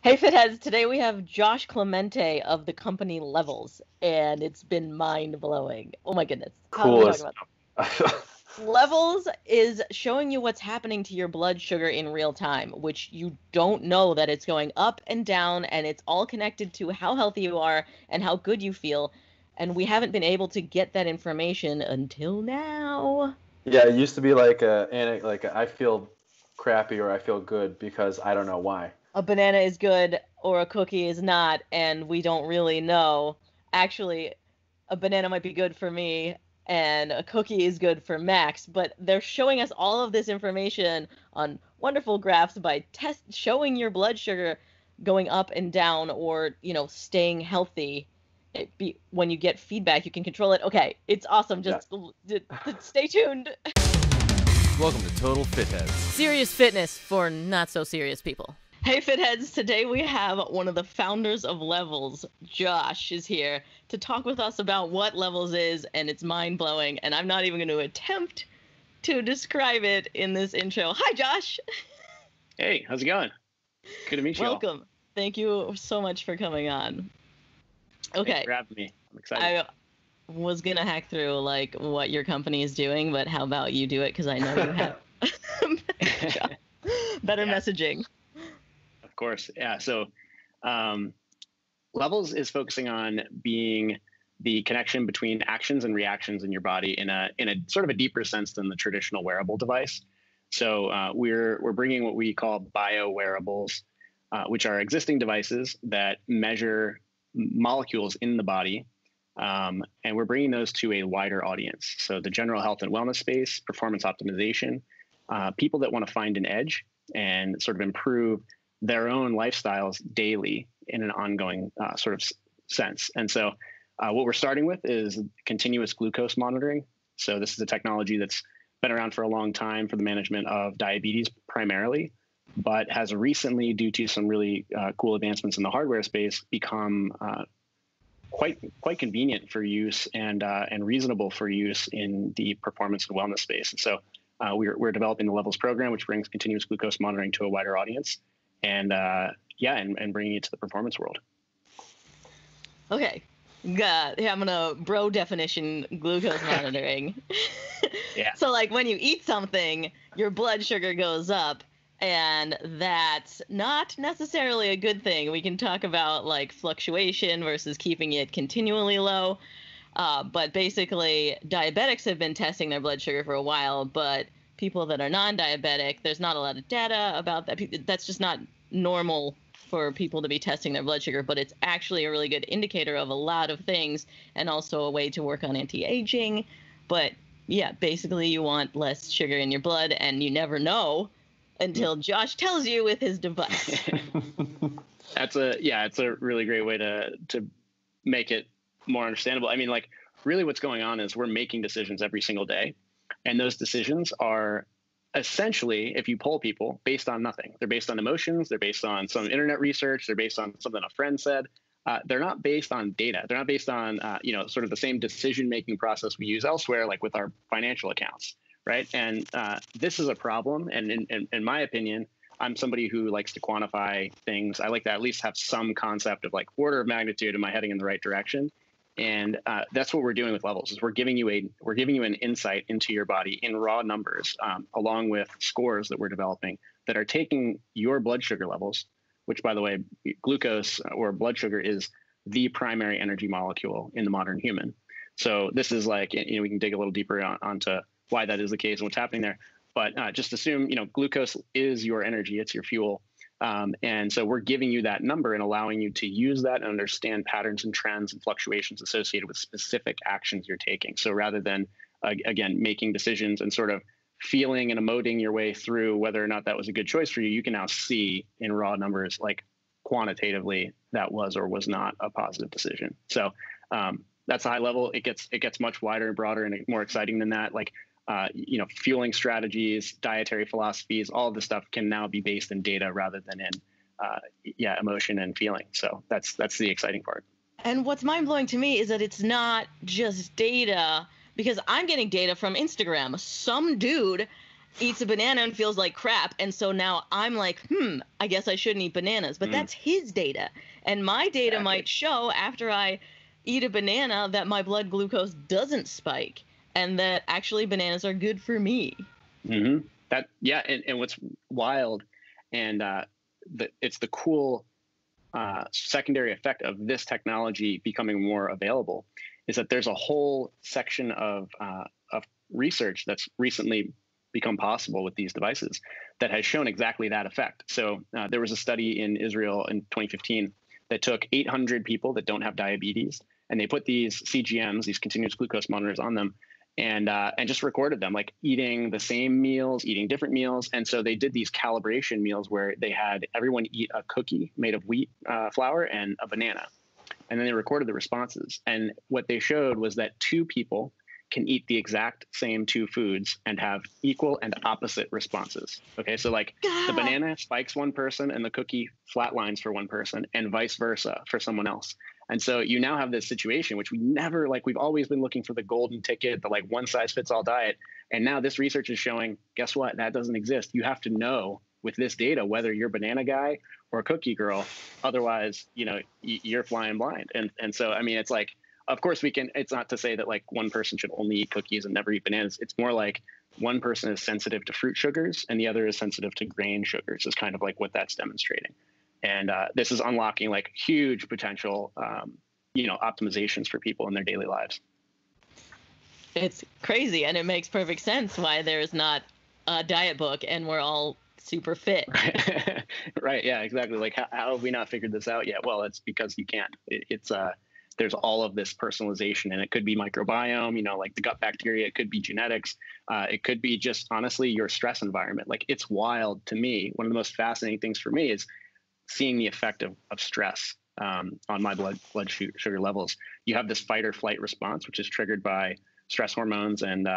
Hey Fitheads, today we have Josh Clemente of the company Levels, and it's been mind-blowing. Oh my goodness. How do we talk Coolest. about Levels is showing you what's happening to your blood sugar in real time, which you don't know that it's going up and down, and it's all connected to how healthy you are and how good you feel. And we haven't been able to get that information until now. Yeah, it used to be like I feel crappy or I feel good because I don't know why. A banana is good or a cookie is not, and we don't really know. Actually, a banana might be good for me and a cookie is good for Max, but they're showing us all of this information on wonderful graphs by showing your blood sugar going up and down or, staying healthy. When you get feedback, you can control it. Okay, it's awesome. Just stay tuned. Welcome to Total Fitheads. Serious fitness for not so serious people. Hey Fitheads, today we have one of the founders of Levels, Josh, is here to talk with us about what Levels is, and it's mind-blowing, and I'm not even going to attempt to describe it in this intro. Hi, Josh! Hey, how's it going? Good to meet you. Welcome. Thank you so much for coming on. Okay. Thanks for having me. I'm excited. I was going to hack through, what your company is doing, but how about you do it, because I know you have better messaging. Of course. Yeah. So Levels is focusing on being the connection between actions and reactions in your body in a sort of a deeper sense than the traditional wearable device. So we're bringing what we call bio wearables, which are existing devices that measure molecules in the body. And we're bringing those to a wider audience. So the general health and wellness space, performance optimization, people that want to find an edge and sort of improve their own lifestyles daily in an ongoing sort of sense. And so what we're starting with is continuous glucose monitoring. So this is a technology that's been around for a long time for the management of diabetes primarily, but has recently, due to some really cool advancements in the hardware space, become quite convenient for use and reasonable for use in the performance and wellness space. And so we're developing the Levels program, which brings continuous glucose monitoring to a wider audience. And bringing it to the performance world. Okay. I'm gonna bro definition glucose monitoring. Yeah. So when you eat something, your blood sugar goes up, and that's not necessarily a good thing. We can talk about fluctuation versus keeping it continually low. But basically, diabetics have been testing their blood sugar for a while, but people that are non-diabetic, there's not a lot of data about that. That's just not normal for people to be testing their blood sugar, but it's actually a really good indicator of a lot of things and also a way to work on anti-aging. But yeah, basically you want less sugar in your blood, and you never know until Josh tells you with his device. It's a really great way to make it more understandable. I mean, really what's going on is we're making decisions every single day. And those decisions are essentially, if you poll people, based on nothing. They're based on emotions. They're based on some internet research. They're based on something a friend said. They're not based on data. They're not based on, sort of the same decision-making process we use elsewhere, like with our financial accounts, right? And this is a problem. And in my opinion, I'm somebody who likes to quantify things. I like to at least have some concept of order of magnitude. Am I heading in the right direction? And that's what we're doing with Levels. Is we're giving you an insight into your body in raw numbers, along with scores that we're developing that are taking your blood sugar levels, which, by the way, glucose or blood sugar is the primary energy molecule in the modern human. So this is we can dig a little deeper onto why that is the case and what's happening there. But just assume, glucose is your energy; it's your fuel. And so we're giving you that number and allowing you to use that and understand patterns and trends and fluctuations associated with specific actions you're taking. So rather than, again, making decisions and sort of feeling and emoting your way through whether or not that was a good choice for you, you can now see in raw numbers, quantitatively, that was or was not a positive decision. So that's a high level. It gets much wider and broader and more exciting than that. Fueling strategies, dietary philosophies, all of this stuff can now be based in data rather than in, emotion and feeling. So that's the exciting part. And what's mind-blowing to me is that it's not just data, because I'm getting data from Instagram. Some dude eats a banana and feels like crap. And so now I'm like, I guess I shouldn't eat bananas. But that's his data. And my data might show after I eat a banana that my blood glucose doesn't spike and that actually bananas are good for me. Mm-hmm. And what's wild and it's the cool secondary effect of this technology becoming more available is that there's a whole section of research that's recently become possible with these devices that has shown exactly that effect. So there was a study in Israel in 2015 that took 800 people that don't have diabetes, and they put these CGMs, these continuous glucose monitors, on them, and just recorded them, like eating the same meals, eating different meals. And so they did these calibration meals where they had everyone eat a cookie made of wheat flour and a banana. And then they recorded the responses. And what they showed was that two people can eat the exact same two foods and have equal and opposite responses. Okay, so like the banana spikes one person and the cookie flatlines for one person, and vice versa for someone else. And so you now have this situation, which we've always been looking for the golden ticket, the like one size fits all diet. And now this research is showing, guess what? That doesn't exist. You have to know with this data whether you're a banana guy or a cookie girl. Otherwise, you're flying blind. And so, I mean, it's like, of course it's not to say that like one person should only eat cookies and never eat bananas. It's more like one person is sensitive to fruit sugars and the other is sensitive to grain sugars is kind of like what that's demonstrating. And this is unlocking like huge potential, optimizations for people in their daily lives. It's crazy. And it makes perfect sense why there's not a diet book and we're all super fit. Right. Yeah, exactly. Like how have we not figured this out yet? Well, it's because you can't. There's all of this personalization, and it could be microbiome, like the gut bacteria. It could be genetics. It could be just honestly your stress environment. Like it's wild to me. One of the most fascinating things for me is seeing the effect of stress on my blood sugar levels. You have this fight or flight response, which is triggered by stress hormones and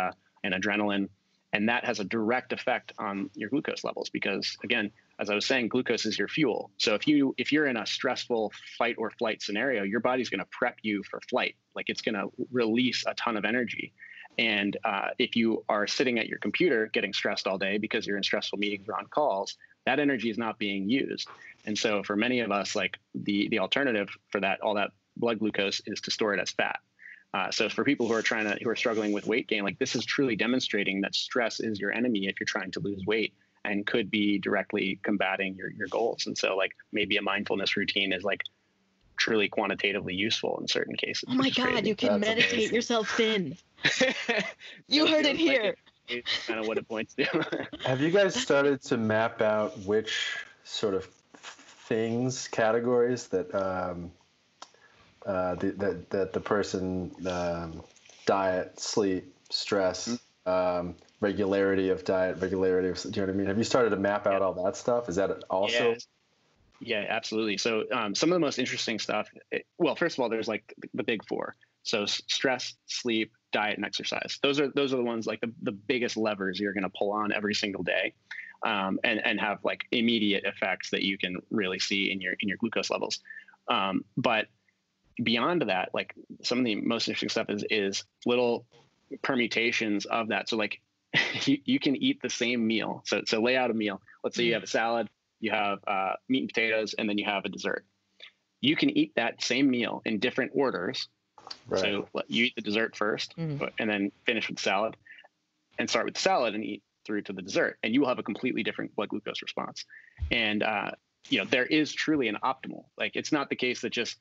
adrenaline. And that has a direct effect on your glucose levels because, again, as I was saying, glucose is your fuel. So if you're in a stressful fight or flight scenario, your body's going to prep you for flight. Like it's going to release a ton of energy. And if you are sitting at your computer getting stressed all day because you're in stressful meetings or on calls, that energy is not being used. And so for many of us, like the alternative for that, all that blood glucose is to store it as fat. So for people who are struggling with weight gain, like this is truly demonstrating that stress is your enemy if you're trying to lose weight and could be directly combating your goals. And so like maybe a mindfulness routine is like truly quantitatively useful in certain cases. Oh my God, you can meditate yourself thin. You heard it here. It's kind of what it points to. Have you guys started to map out which sort of categories that the person diet, sleep, stress, regularity of diet, regularity of, do you know what I mean? Have you started to map out all that stuff? Is that also? Yeah, absolutely. So some of the most interesting stuff, first of all, there's like the big four. So stress, sleep, diet, and exercise. Those are the ones like the biggest levers you're going to pull on every single day, and have like immediate effects that you can really see in your glucose levels. But beyond that, like some of the most interesting stuff is little permutations of that. So like you can eat the same meal. So lay out a meal. Let's say you have a salad, you have meat and potatoes, and then you have a dessert. You can eat that same meal in different orders. Right. So you eat the dessert first, and then finish with the salad, and start with the salad and eat through to the dessert, and you will have a completely different blood glucose response. And there is truly an optimal. Like it's not the case that just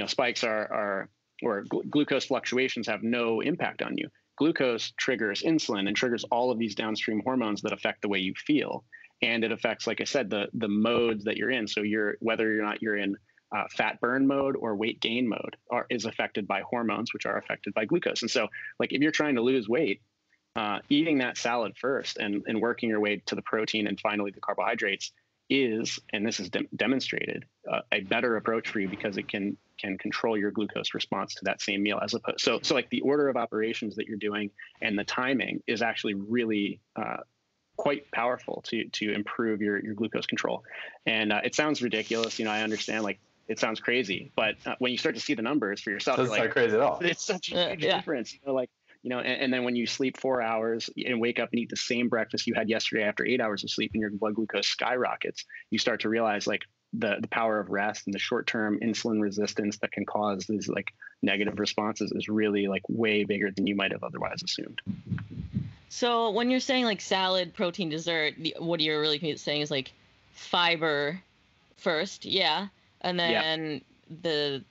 spikes or glucose fluctuations have no impact on you. Glucose triggers insulin and triggers all of these downstream hormones that affect the way you feel, and it affects, like I said, the modes that you're in. So whether or not you're in fat burn mode or weight gain mode is affected by hormones, which are affected by glucose. And so, like if you're trying to lose weight, eating that salad first and working your way to the protein and finally the carbohydrates is, and this is demonstrated, a better approach for you because it can control your glucose response to that same meal as opposed. So like the order of operations that you're doing and the timing is actually really quite powerful to improve your glucose control. And it sounds ridiculous. I understand, like it sounds crazy, but when you start to see the numbers for yourself, doesn't sound crazy at all. It's such a huge difference. Like and then when you sleep 4 hours and wake up and eat the same breakfast you had yesterday after 8 hours of sleep and your blood glucose skyrockets, you start to realize like the power of rest and the short-term insulin resistance that can cause these like negative responses is really like way bigger than you might have otherwise assumed. So when you're saying like salad, protein, dessert, what you're really saying is like fiber first, yeah, and then the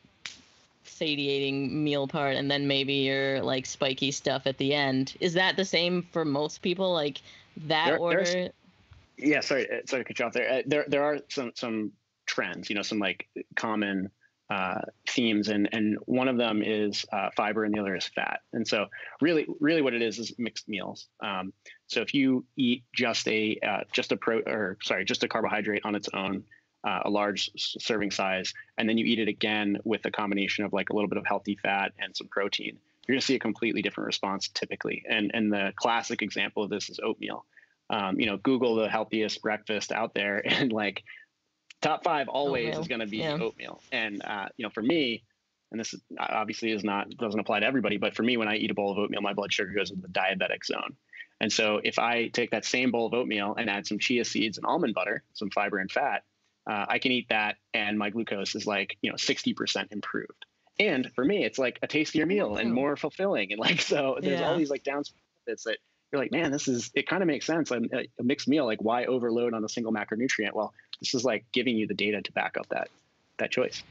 satiating meal part, and then maybe your like spiky stuff at the end. Is that the same for most people? Like that order? Yeah, sorry to cut you off there. There are some trends, some like common themes, and one of them is fiber and the other is fat. And so really what it is mixed meals. So if you eat just a carbohydrate on its own, a large serving size, and then you eat it again with a combination of like a little bit of healthy fat and some protein, you're going to see a completely different response typically. And the classic example of this is oatmeal. Google the healthiest breakfast out there, and like top 5 always is going to be oatmeal. And, for me, and this obviously doesn't apply to everybody, but for me, when I eat a bowl of oatmeal, my blood sugar goes into the diabetic zone. And so if I take that same bowl of oatmeal and add some chia seeds and almond butter, some fiber and fat, I can eat that and my glucose is like, 60% improved. And for me, it's like a tastier meal and more fulfilling. And like, so there's all these like downstream benefits that you're like, man, it kind of makes sense. A mixed meal, like why overload on a single macronutrient? Well, this is like giving you the data to back up that choice.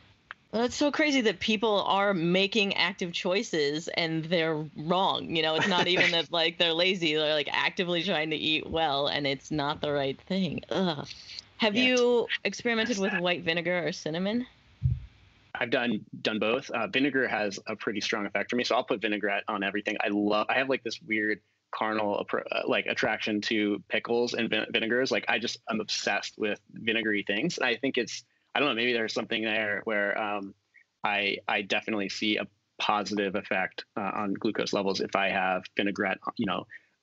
Well, it's so crazy that people are making active choices and they're wrong. It's not even that like they're lazy. They're like actively trying to eat well and it's not the right thing. Ugh. Have you experimented with white vinegar or cinnamon? I've done both. Vinegar has a pretty strong effect for me, so I'll put vinaigrette on everything. I have like this weird carnal attraction to pickles and vinegars. Like I'm obsessed with vinegary things. And I think I don't know, maybe there's something there where I definitely see a positive effect on glucose levels if I have vinaigrette,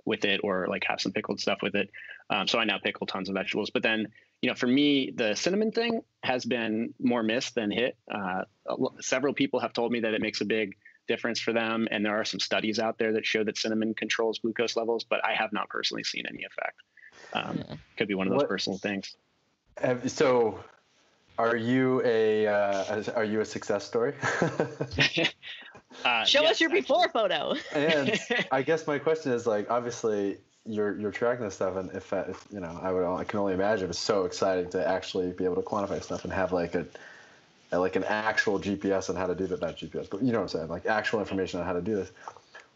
with it, or like have some pickled stuff with it. So I now pickle tons of vegetables. But then, for me, the cinnamon thing has been more missed than hit. Several people have told me that it makes a big difference for them. And there are some studies out there that show that cinnamon controls glucose levels, but I have not personally seen any effect. Could be one of those personal things. So are you a success story? Show us your before photo. And I guess my question is like, obviously you're tracking this stuff, and if I can only imagine it's so exciting to actually be able to quantify stuff and have like an actual GPS on how to do that. Not GPS, but you know what I'm saying, like actual information on how to do this.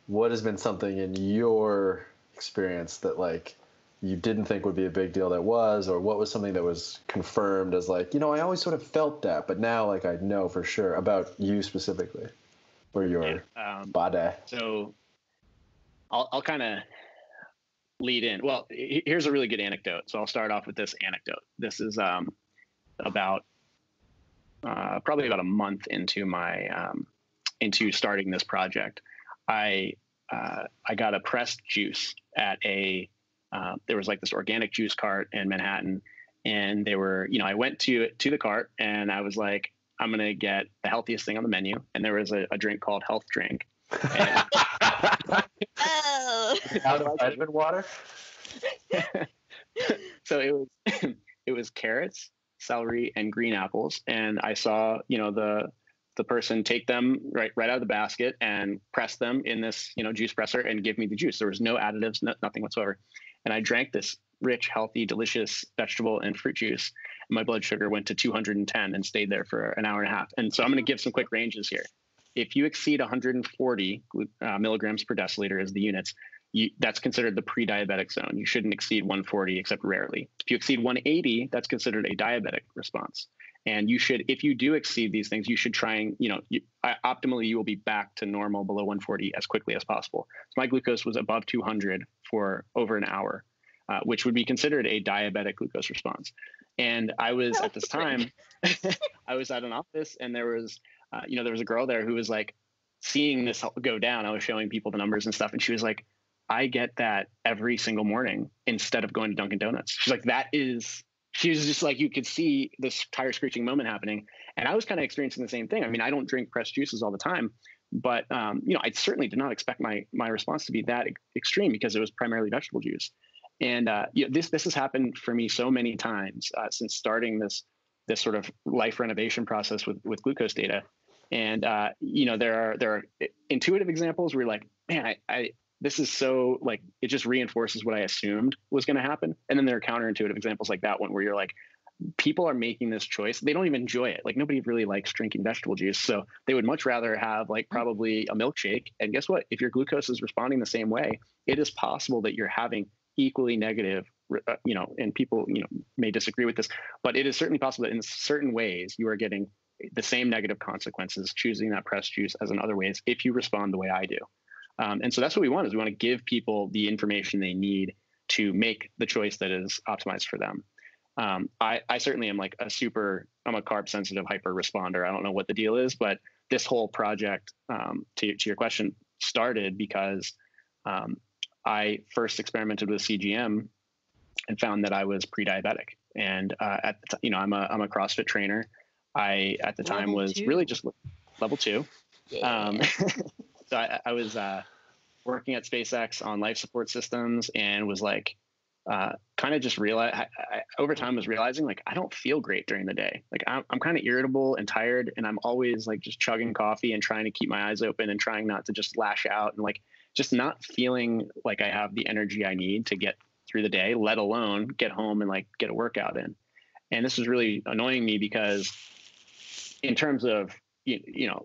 What has been something in your experience that like you didn't think would be a big deal that was, or what was something that was confirmed as like, I always sort of felt that, but now like I know for sure about you specifically or your body? So I'll kind of lead in. Well, here's a really good anecdote. So I'll start off with this anecdote. This is about probably about a month into my into starting this project. I got a pressed juice at there was like this organic juice cart in Manhattan, and they were, I went to the cart and I was like, I'm going to get the healthiest thing on the menu. And there was a drink called Health Drink. And, out of vitamin water. So it was carrots, celery, and green apples. And I saw, the person take them right out of the basket and press them in this, juice presser and give me the juice. There was no additives, nothing whatsoever. And I drank this rich, healthy, delicious vegetable and fruit juice. And my blood sugar went to 210 and stayed there for an hour and a half. And so I'm going to give some quick ranges here. If you exceed 140 milligrams per deciliter as the units, that's considered the pre-diabetic zone. You shouldn't exceed 140 except rarely. If you exceed 180, that's considered a diabetic response. And you should, if you do exceed these things, you should try and, optimally you will be back to normal below 140 as quickly as possible. So my glucose was above 200 for over an hour, which would be considered a diabetic glucose response. And I was at this time, I was at an office, and there was a girl there who was like seeing this go down. I was showing people the numbers and stuff, and she was like, I get that every single morning instead of going to Dunkin' Donuts. She's like, that is she was just like, you could see this tire screeching moment happening. And I was kind of experiencing the same thing. I mean, I don't drink pressed juices all the time, but I certainly did not expect my response to be that extreme because it was primarily vegetable juice. And this has happened for me so many times since starting this sort of life renovation process with glucose data. And there are intuitive examples where you're like, man, I this is so like, it just reinforces what I assumed was going to happen. And then there are counterintuitive examples like that one where you're like, people are making this choice. They don't even enjoy it. Like nobody really likes drinking vegetable juice. So they would much rather have like probably a milkshake. And guess what? If your glucose is responding the same way, it is possible that you're having equally negative, and people, may disagree with this, but it is certainly possible that in certain ways you are getting the same negative consequences choosing that pressed juice as in other ways if you respond the way I do. And so that's what we want, is we want to give people the information they need to make the choice that is optimized for them. I certainly am like I'm a carb sensitive hyper responder. I don't know what the deal is, but this whole project, to your question, started because I first experimented with CGM and found that I was pre-diabetic. And at the I'm a CrossFit trainer. I at the time was really just level 2. Yeah. So I was working at SpaceX on life support systems and was like, kind of just over time was realizing like, I don't feel great during the day. Like I'm kind of irritable and tired, and I'm always like just chugging coffee and trying to keep my eyes open and trying not to just lash out, and like just not feeling like I have the energy I need to get through the day, let alone get home and like get a workout in. And this was really annoying me because in terms of,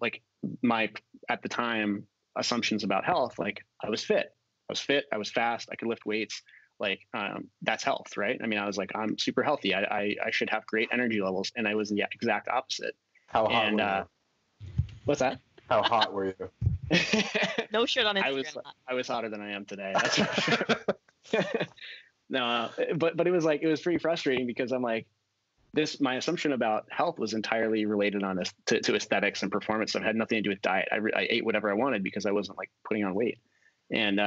like my, at the time, assumptions about health, like I was fit, I was fast, I could lift weights. Like, that's health, right? I mean, I was like, I'm super healthy. I should have great energy levels. And I was the exact opposite. How hot were you? What's that? How hot were you? No shit on Instagram. I was hotter than I am today. That's for sure. No, but it was like, it was pretty frustrating because I'm like, my assumption about health was entirely related on this to aesthetics and performance. So it had nothing to do with diet. I ate whatever I wanted because I wasn't like putting on weight. And,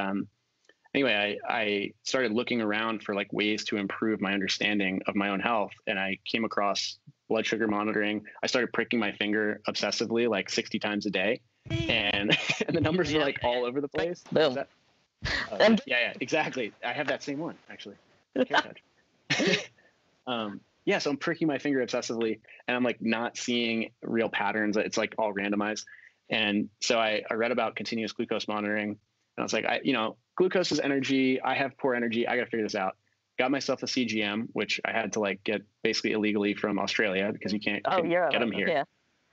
anyway, I started looking around for like ways to improve my understanding of my own health. And I came across blood sugar monitoring. I started pricking my finger obsessively, like 60 times a day. And the numbers were like all over the place. Boom. Yeah, exactly. I have that same one actually. Yeah. So I'm pricking my finger obsessively and I'm like not seeing real patterns. It's like all randomized. And so I read about continuous glucose monitoring, and I was like, glucose is energy. I have poor energy. I got to figure this out. Got myself a CGM, which I had to like get basically illegally from Australia because you can't get them here.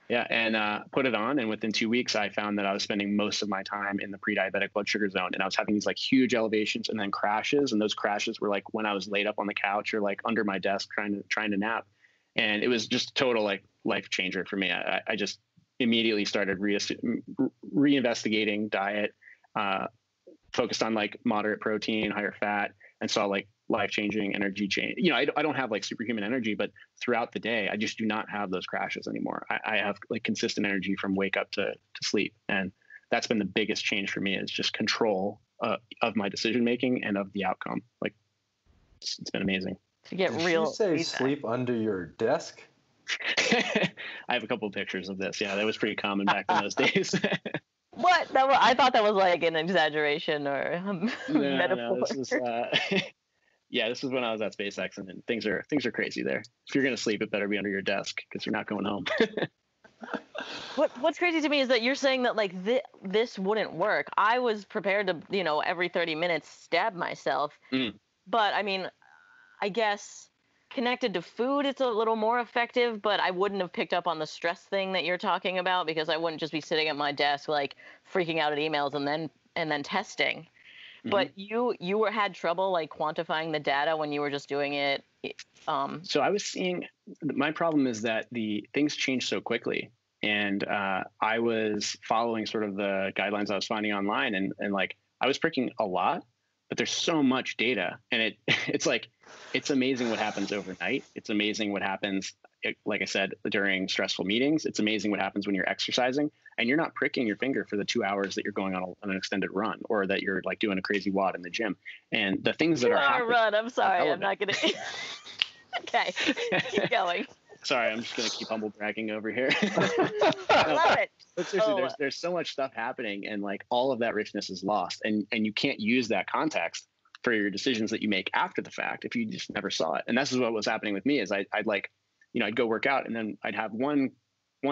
Yeah. And put it on. And within 2 weeks, I found that I was spending most of my time in the pre-diabetic blood sugar zone. And I was having these like huge elevations and then crashes. And those crashes were like when I was laid up on the couch or like under my desk trying to nap. And it was just total like life changer for me. I just immediately started reinvestigating diet, focused on like moderate protein, higher fat, and saw like life-changing energy change. I don't have like superhuman energy, but throughout the day, I just do not have those crashes anymore. I have like consistent energy from wake up to sleep. And that's been the biggest change for me, is just control of my decision-making and of the outcome. Like it's been amazing. To get Did real. you say feedback. Sleep under your desk? I have a couple of pictures of this. Yeah, that was pretty common back in those days. What? I thought that was like an exaggeration or a metaphor. No, this was, this was when I was at SpaceX, and things are crazy there. If you're going to sleep, it better be under your desk because you're not going home. What's crazy to me is that you're saying that like this wouldn't work. I was prepared to, every 30 minutes stab myself. But I mean, I guess connected to food, it's a little more effective, but I wouldn't have picked up on the stress thing that you're talking about because I wouldn't just be sitting at my desk like freaking out at emails and then testing. Mm-hmm. But you had trouble like quantifying the data when you were just doing it. So I was seeing, my problem is that the things change so quickly, and I was following sort of the guidelines I was finding online, and like I was pricking a lot. But there's so much data, and it's like, it's amazing what happens overnight. It's amazing what happens, like I said, during stressful meetings. It's amazing what happens when you're exercising and you're not pricking your finger for the 2 hours that you're going on an extended run, or that you're like doing a crazy WOD in the gym. And the things that are happening. Run. I'm sorry. I'm not going to. Okay, keep going. Sorry, I'm just gonna keep humble bragging over here. I love it. But seriously, there's so much stuff happening, and like all of that richness is lost, and you can't use that context for your decisions that you make after the fact if you just never saw it. And this is what was happening with me is I'd like, I'd go work out, and then I'd have one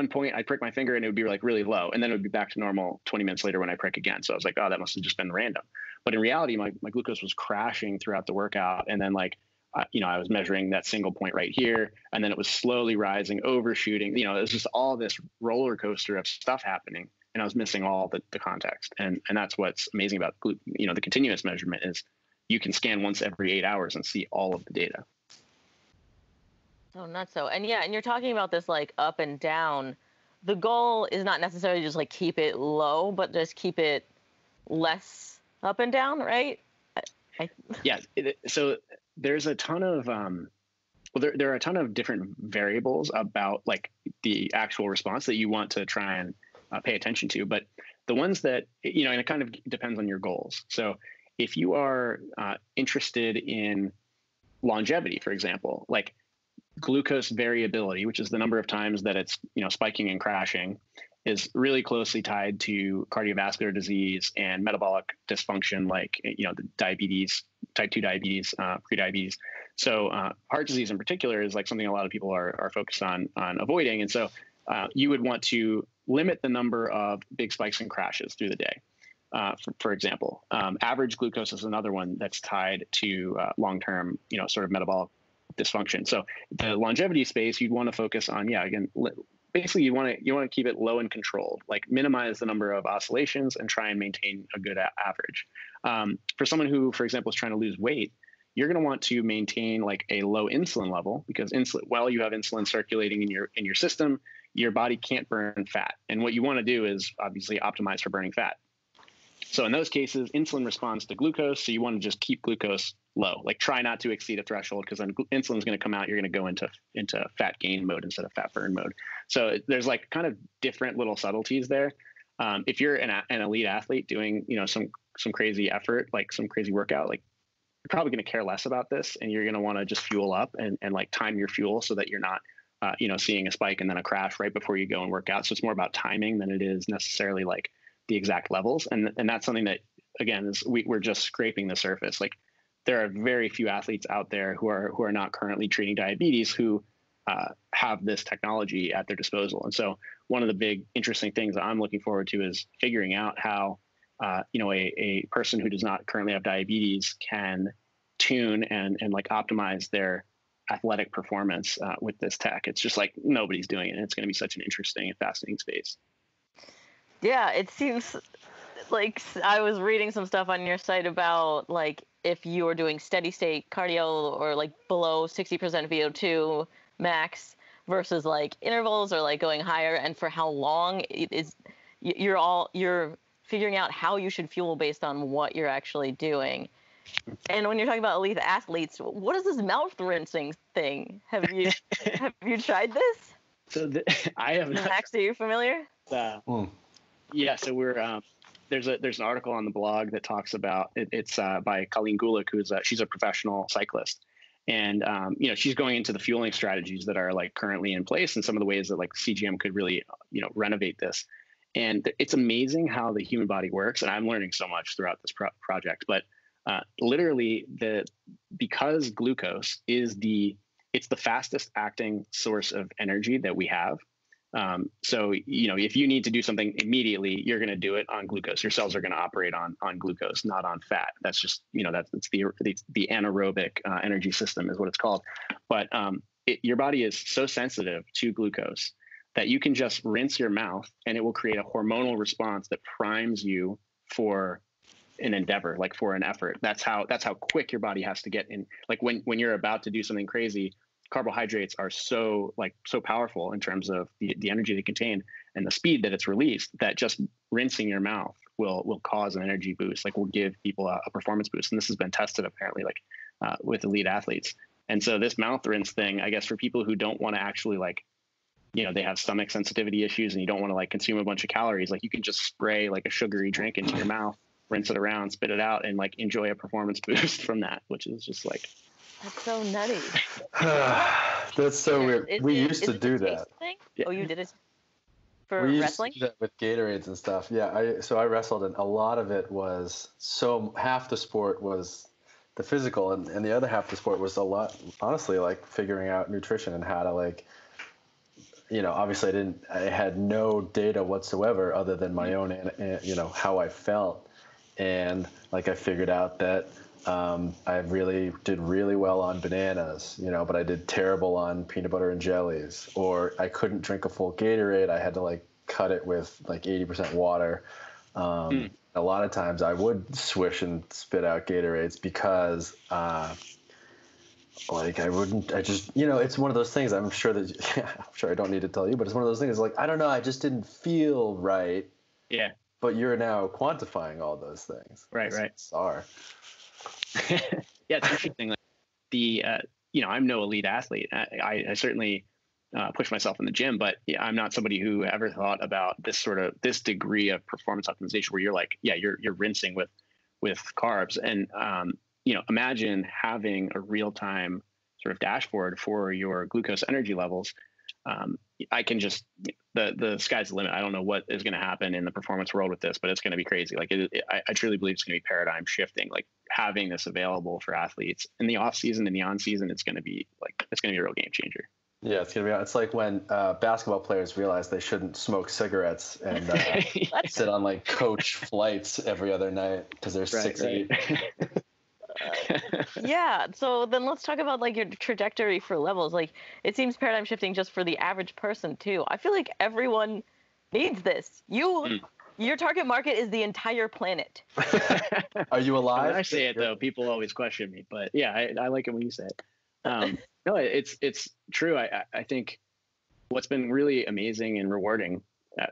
point, I'd prick my finger and it would be like really low, and then it would be back to normal 20 minutes later when I prick again. So I was like, oh, that must have just been random. But in reality, my glucose was crashing throughout the workout, and then like I was measuring that single point right here, and then it was slowly rising, overshooting. It was just all this roller coaster of stuff happening, and I was missing all the context. And that's what's amazing about the continuous measurement is you can scan once every 8 hours and see all of the data. Oh, nuts. So, and you're talking about this like up and down. The goal is not necessarily just like keep it low, but just keep it less up and down, right? Yeah. So there's a ton of there are a ton of different variables about like the actual response that you want to try and pay attention to, but the ones that and it kind of depends on your goals. So if you are interested in longevity, for example, like glucose variability, which is the number of times that it's spiking and crashing, is really closely tied to cardiovascular disease and metabolic dysfunction, like the diabetes, type 2 diabetes, prediabetes. So heart disease in particular is like something a lot of people are focused on avoiding. And so you would want to limit the number of big spikes and crashes through the day. For example, average glucose is another one that's tied to long-term, sort of metabolic dysfunction. So the longevity space, you'd want to focus on, basically you want to keep it low and controlled, like minimize the number of oscillations and try and maintain a good average. For someone who, for example, is trying to lose weight, you're going to want to maintain like a low insulin level, because while you have insulin circulating in your system, your body can't burn fat. And what you want to do is obviously optimize for burning fat. So in those cases, insulin responds to glucose. So you want to just keep glucose low, like try not to exceed a threshold, because then insulin is going to come out. You're going to go into fat gain mode instead of fat burn mode. So there's like kind of different little subtleties there. If you're an elite athlete doing, some crazy effort, like some crazy workout, like you're probably going to care less about this, and you're going to want to just fuel up and like time your fuel so that you're not, seeing a spike and then a crash right before you go and work out. So it's more about timing than it is necessarily like the exact levels. And that's something that, again, is we're just scraping the surface. Like there are very few athletes out there who are not currently treating diabetes who have this technology at their disposal. And so one of the big interesting things that I'm looking forward to is figuring out how a person who does not currently have diabetes can tune and like optimize their athletic performance with this tech. It's just like nobody's doing it. And it's going to be such an interesting and fascinating space. Yeah, it seems like I was reading some stuff on your site about like if you were doing steady state cardio or like below 60% VO2 max versus like intervals or like going higher, and for how long it is, you're figuring out how you should fuel based on what you're actually doing. And when you're talking about elite athletes, what is this mouth rinsing thing? Have you tried this? So I have not. Max, are you familiar? Yeah, so we're there's an article on the blog that talks about it. It's by Colleen Gulick, she's a professional cyclist, and she's going into the fueling strategies that are like currently in place and some of the ways that like CGM could really renovate this. And it's amazing how the human body works, and I'm learning so much throughout this project. But literally, because glucose is it's the fastest acting source of energy that we have. So, if you need to do something immediately, you're going to do it on glucose. Your cells are going to operate on glucose, not on fat. That's just, it's the anaerobic energy system is what it's called. But your body is so sensitive to glucose that you can just rinse your mouth and it will create a hormonal response that primes you for an endeavor, like for an effort. That's how quick your body has to get in. Like when you're about to do something crazy, carbohydrates are so powerful in terms of the energy they contain and the speed that it's released, that just rinsing your mouth will cause an energy boost, like will give people a performance boost. And this has been tested apparently with elite athletes. And so this mouth rinse thing, I guess for people who don't want to actually they have stomach sensitivity issues and you don't want to consume a bunch of calories, like you can just spray like a sugary drink into your mouth, rinse it around, spit it out, and enjoy a performance boost from that, which is just That's so nutty. That's so weird. We used to is it do a taste that. thing? Yeah. Oh, you did it for We used wrestling? to do that with Gatorades and stuff. Yeah, I wrestled, and a lot of it was, so half the sport was the physical, and the other half of the sport was a lot, honestly, like figuring out nutrition and how to, like, obviously I had no data whatsoever other than my own, how I felt. And like I figured out that I really did really well on bananas, but I did terrible on peanut butter and jellies, or I couldn't drink a full Gatorade. I had to like cut it with like 80% water. A lot of times I would swish and spit out Gatorades because it's one of those things. I'm sure I don't need to tell you, but it's one of those things like, I don't know, I just didn't feel right. Yeah. But you're now quantifying all those things. Right. Bizarre. Yeah, it's interesting. Like I'm no elite athlete. I certainly push myself in the gym, but I'm not somebody who ever thought about this degree of performance optimization where you're like, you're rinsing with carbs. And imagine having a real-time sort of dashboard for your glucose energy levels. I can just, the sky's the limit. I don't know what is going to happen in the performance world with this, but it's going to be crazy. Like I truly believe it's going to be paradigm shifting. Like having this available for athletes in the off season, in the on season, it's going to be a real game changer. Yeah, it's like when basketball players realize they shouldn't smoke cigarettes and sit on like coach flights every other night because they're 6'8". Yeah, so then let's talk about like your trajectory for levels. Like it seems paradigm shifting just for the average person too. I feel like everyone needs this. Your target market is the entire planet. Are you alive? When I say it though, people always question me, but yeah, I like it when you say it. No, it's true. I think what's been really amazing and rewarding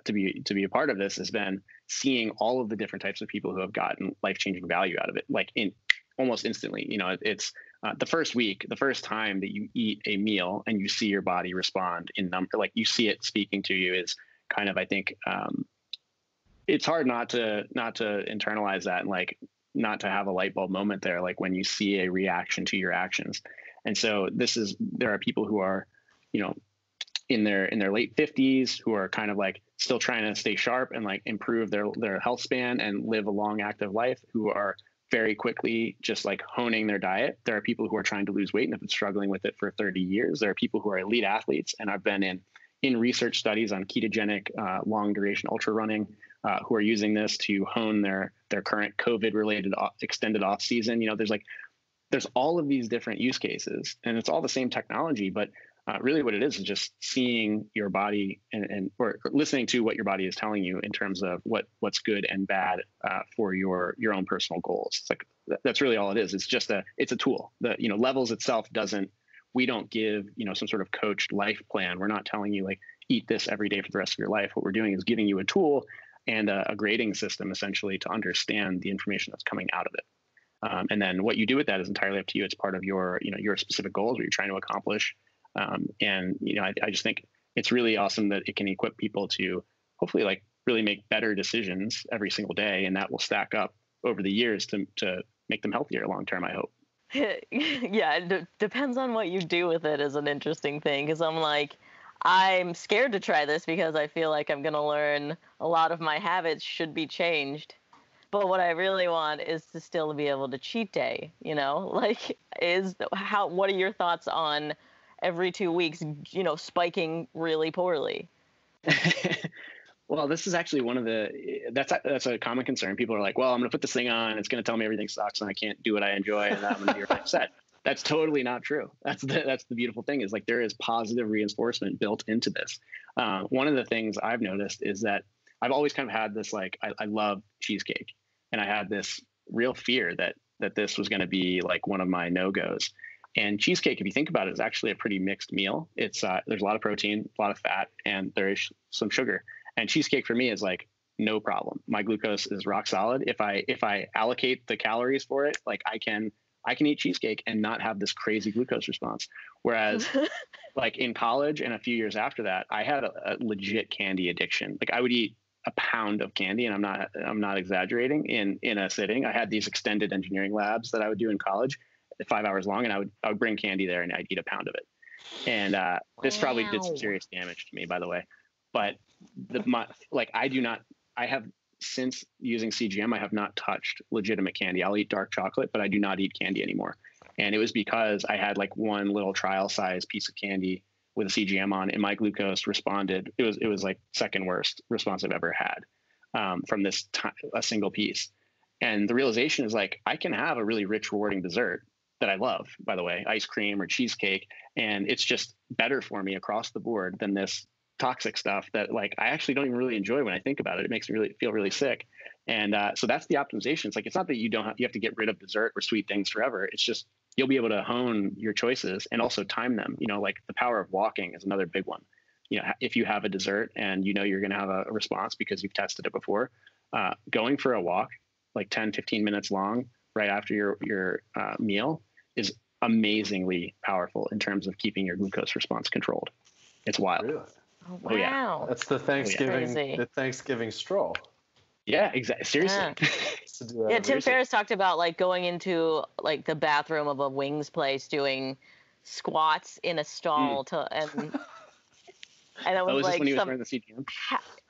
to be a part of this has been seeing all of the different types of people who have gotten life-changing value out of it, like in almost instantly. It's the first time that you eat a meal and you see your body respond in number, like you see it speaking to you, is kind of, I think, it's hard not to internalize that and like not to have a light bulb moment there, like when you see a reaction to your actions. And so there are people who are, in their late 50s who are kind of like still trying to stay sharp and like improve their health span and live a long, active life, who are very quickly just like honing their diet. There are people who are trying to lose weight and have been struggling with it for 30 years. There are people who are elite athletes and have been in research studies on ketogenic, long duration ultra running, who are using this to hone their current COVID related extended off season. There's all of these different use cases and it's all the same technology, but really what it is just seeing your body or listening to what your body is telling you in terms of what's good and bad for your own personal goals. It's like, that's really all it is. It's just it's a tool. The levels itself we don't give some sort of coached life plan. We're not telling you like eat this every day for the rest of your life. What we're doing is giving you a tool and a grading system essentially to understand the information that's coming out of it. And then what you do with that is entirely up to you. It's part of your specific goals, what you're trying to accomplish. I just think it's really awesome that it can equip people to hopefully like really make better decisions every single day. And that will stack up over the years to make them healthier long-term, I hope. Yeah, it depends on what you do with it is an interesting thing. Cause I'm scared to try this because I feel like I'm going to learn a lot of my habits should be changed. But what I really want is to still be able to cheat day, what are your thoughts on every 2 weeks, spiking really poorly? Well, this is actually that's a common concern. People are like, well, I'm going to put this thing on. It's going to tell me everything sucks and I can't do what I enjoy and I'm going to be really upset. That's totally not true. That's the beautiful thing is like there is positive reinforcement built into this. One of the things I've noticed is that I've always kind of had this, like, I love cheesecake. And I had this real fear that this was going to be like one of my no-goes. And cheesecake, if you think about it, is actually a pretty mixed meal. It's there's a lot of protein, a lot of fat, and there is some sugar. And cheesecake for me is like no problem. My glucose is rock solid. If I allocate the calories for it, like I can eat cheesecake and not have this crazy glucose response. Whereas like in college and a few years after that, I had a legit candy addiction. Like I would eat a pound of candy, and I'm not exaggerating, in a sitting. I had these extended engineering labs that I would do in college. 5 hours long, and I would bring candy there and I'd eat a pound of it. And this probably did some serious damage to me, by the way. But I have, since using CGM, I have not touched legitimate candy. I'll eat dark chocolate, but I do not eat candy anymore. And it was because I had like one little trial size piece of candy with a CGM on, and my glucose responded. It was like second worst response I've ever had from a single piece. And the realization is like, I can have a really rich, rewarding dessert that I love, by the way, ice cream or cheesecake. And it's just better for me across the board than this toxic stuff that like I actually don't even really enjoy when I think about it. It makes me really feel really sick. And so that's the optimization. It's like, it's not that you have to get rid of dessert or sweet things forever. It's just, you'll be able to hone your choices and also time them. Like the power of walking is another big one. If you have a dessert and you're going to have a response because you've tested it before, going for a walk, like 10, 15 minutes long, right after your meal is amazingly powerful in terms of keeping your glucose response controlled. It's wild. Really? Oh, wow. Oh, yeah. That's the Thanksgiving, Crazy. the Thanksgiving stroll. Yeah, exactly. Seriously. Yeah, Tim Ferriss talked about like going into like the bathroom of a wings place, doing squats in a stall and it was like when he was some wearing the CGM?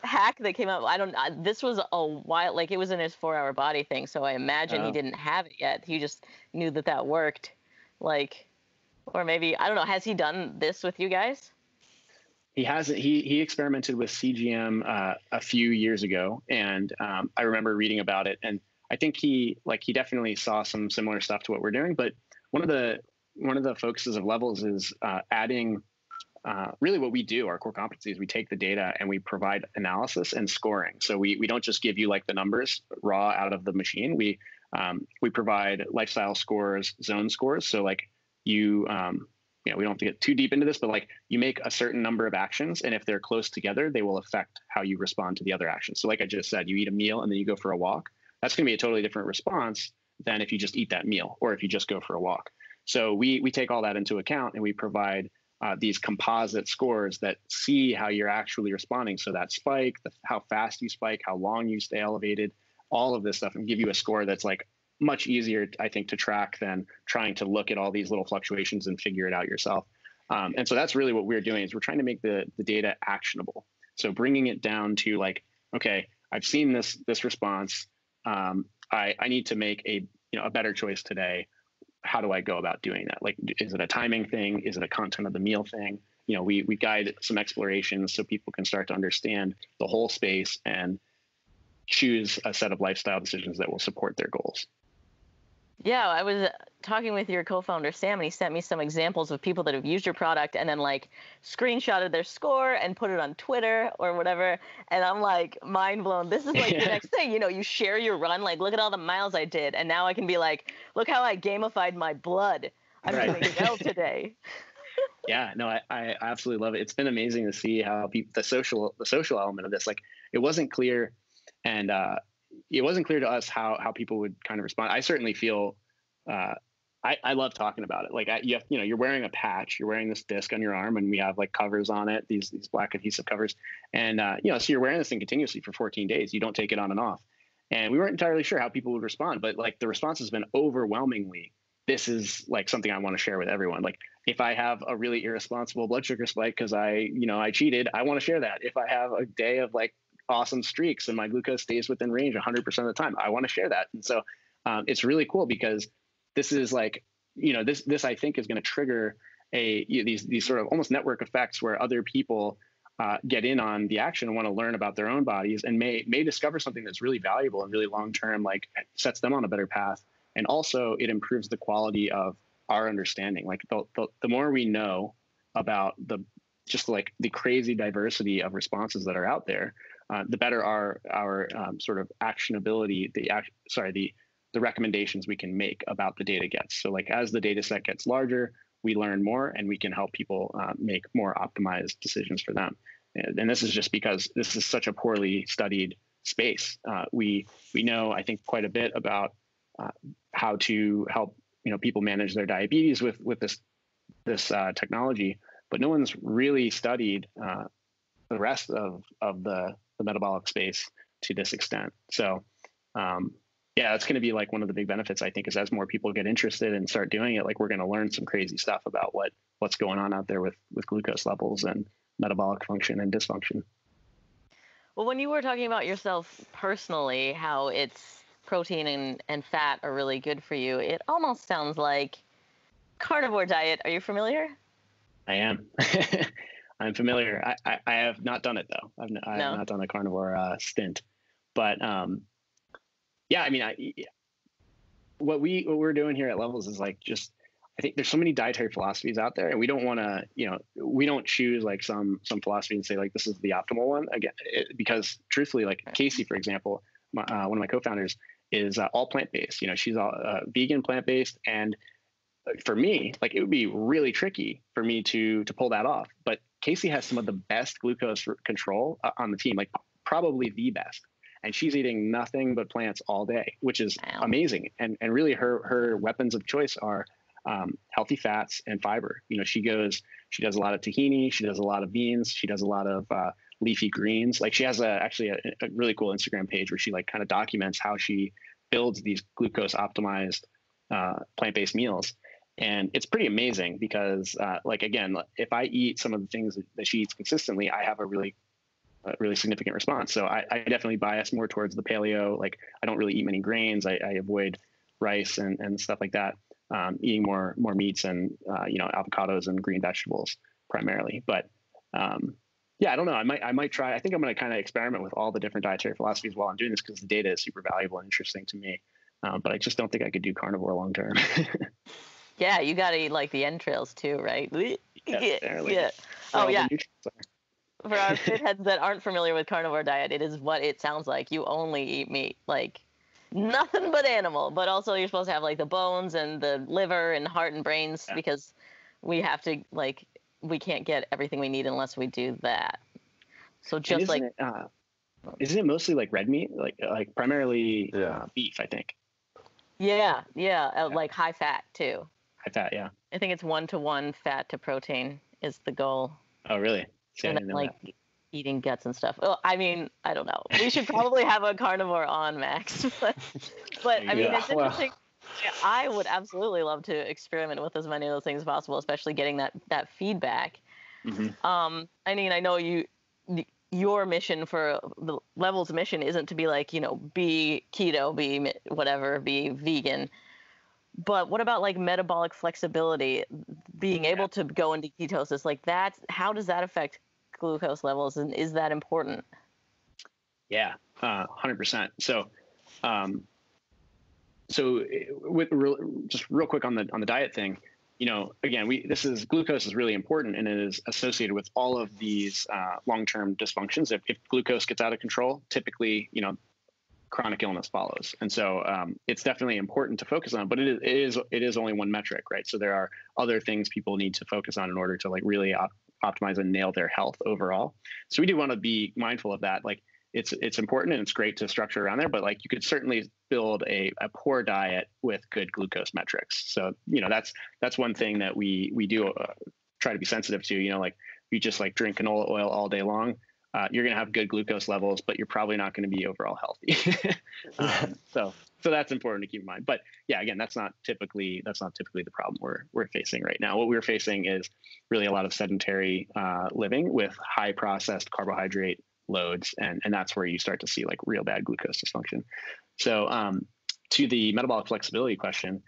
hack that came up. This was a while, like it was in his 4-hour body thing. So I imagine he didn't have it yet. He just knew that worked. Like, or maybe, I don't know. Has he done this with you guys? He hasn't. He experimented with CGM a few years ago, and I remember reading about it. And I think he definitely saw some similar stuff to what we're doing. But one of the focuses of Levels is adding really what we do. Our core competency is we take the data and we provide analysis and scoring. So we don't just give you like the numbers raw out of the machine. We provide lifestyle scores, zone scores. So like we don't have to get too deep into this, but like you make a certain number of actions, and if they're close together, they will affect how you respond to the other actions. So like I just said, you eat a meal and then you go for a walk. That's going to be a totally different response than if you just eat that meal or if you just go for a walk. So we take all that into account, and we provide these composite scores that see how you're actually responding. So that spike, how fast you spike, how long you stay elevated, all of this stuff, and give you a score that's like much easier, I think, to track than trying to look at all these little fluctuations and figure it out yourself. And so that's really what we're doing, is we're trying to make the data actionable. So bringing it down to like, okay, I've seen this response. I need to make a better choice today. How do I go about doing that? Like, is it a timing thing? Is it a content of the meal thing? We guide some explorations so people can start to understand the whole space and choose a set of lifestyle decisions that will support their goals. Yeah, I was talking with your co-founder, Sam, and he sent me some examples of people that have used your product and then like screenshotted their score and put it on Twitter or whatever. And I'm like mind blown. This is like the next thing, you share your run, like, look at all the miles I did. And now I can be like, look how I gamified my blood. I'm doing well today. Yeah, no, I absolutely love it. It's been amazing to see how the social element of this, like, it wasn't clear. And it wasn't clear to us how people would kind of respond. I certainly feel, I love talking about it. Like you're wearing a patch, you're wearing this disc on your arm, and we have like covers on it, these black adhesive covers. And, so you're wearing this thing continuously for 14 days. You don't take it on and off. And we weren't entirely sure how people would respond, but like the response has been overwhelmingly, this is like something I want to share with everyone. Like if I have a really irresponsible blood sugar spike because I cheated, I want to share that. If I have a day of like awesome streaks and my glucose stays within range 100% of the time, I want to share that. And so it's really cool because this is like, this I think is going to trigger these sort of almost network effects where other people get in on the action and want to learn about their own bodies and may discover something that's really valuable and really long-term, like sets them on a better path. And also it improves the quality of our understanding. Like the more we know about the crazy diversity of responses that are out there, the better our sort of actionability, the recommendations we can make about the data gets. So like as the data set gets larger, we learn more and we can help people make more optimized decisions for them. And this is just because this is such a poorly studied space. We know, I think, quite a bit about how to help people manage their diabetes with this technology, but no one's really studied the rest of the metabolic space to this extent. So Yeah, that's going to be like one of the big benefits, I think, is as more people get interested and start doing it, like we're going to learn some crazy stuff about what's going on out there with glucose levels and metabolic function and dysfunction. Well, when you were talking about yourself personally, how it's protein and fat are really good for you, it almost sounds like carnivore diet. Are you familiar? I am. I'm familiar. I have not done it though. I have not done a carnivore stint, but yeah, I mean, what we're doing here at Levels is like just, I think there's so many dietary philosophies out there, and we don't want to, we don't choose like some philosophy and say like this is the optimal one again, because truthfully, like Casey, for example, one of my co-founders is all plant-based. She's all vegan, plant-based, and for me, like it would be really tricky for me to pull that off. But Casey has some of the best glucose control on the team, like probably the best. And she's eating nothing but plants all day, which is amazing. And really her weapons of choice are healthy fats and fiber. She does a lot of tahini, she does a lot of beans, she does a lot of leafy greens. Like she has actually a really cool Instagram page where she like kind of documents how she builds these glucose optimized plant-based meals. And it's pretty amazing because like, again, if I eat some of the things that she eats consistently, I have a really significant response. So I definitely bias more towards the paleo. Like I don't really eat many grains. I avoid rice and stuff like that. Eating more meats and avocados and green vegetables primarily. But yeah, I don't know. I might try. I think I'm going to kind of experiment with all the different dietary philosophies while I'm doing this because the data is super valuable and interesting to me. But I just don't think I could do carnivore long term. Yeah, you got to eat like the entrails too, right? Yeah. Oh yeah. For our fitheads that aren't familiar with carnivore diet, it is what it sounds like. You only eat meat, like nothing but animal, but also you're supposed to have like the bones and the liver and heart and brains because we have to we can't get everything we need unless we do that. So just isn't it mostly like red meat, like primarily beef, I think. Yeah, like high fat too. High fat, yeah. I think it's 1-to-1 fat to protein is the goal. Oh, really? See, and then, like eating guts and stuff. Well, I mean, I don't know. We should probably have a carnivore on, Max. but I mean, it's interesting. Yeah, I would absolutely love to experiment with as many of those things as possible, especially getting that feedback. Mm-hmm. I mean, I know your mission for the Levels mission isn't to be like, be keto, be whatever, be vegan. But what about like metabolic flexibility, being able to go into ketosis, like that? How does that affect glucose levels, and is that important? Yeah, 100%. So, just real quick on the diet thing, again, glucose is really important, and it is associated with all of these long-term dysfunctions. If glucose gets out of control, typically, chronic illness follows. And so it's definitely important to focus on, but it is only one metric, right? So there are other things people need to focus on in order to like really optimize and nail their health overall. So we do want to be mindful of that. Like it's important and it's great to structure around there, but like you could certainly build a poor diet with good glucose metrics. So, that's one thing that we do try to be sensitive to, like you just like drink canola oil all day long. You're going to have good glucose levels, but you're probably not going to be overall healthy. So that's important to keep in mind. But yeah, again, that's not typically the problem we're facing right now. What we're facing is really a lot of sedentary living with high processed carbohydrate loads, and that's where you start to see like real bad glucose dysfunction. So to the metabolic flexibility question,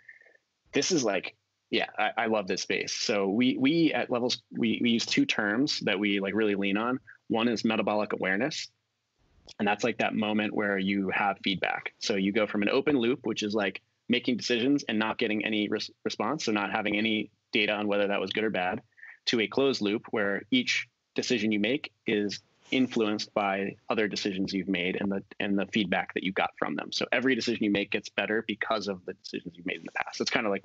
this is like, yeah, I love this space. So we at Levels, we use two terms that we like really lean on. One is metabolic awareness. And that's like that moment where you have feedback. So you go from an open loop, which is like making decisions and not getting any response. So not having any data on whether that was good or bad, to a closed loop where each decision you make is influenced by other decisions you've made and the feedback that you got from them. So every decision you make gets better because of the decisions you've made in the past. It's kind of like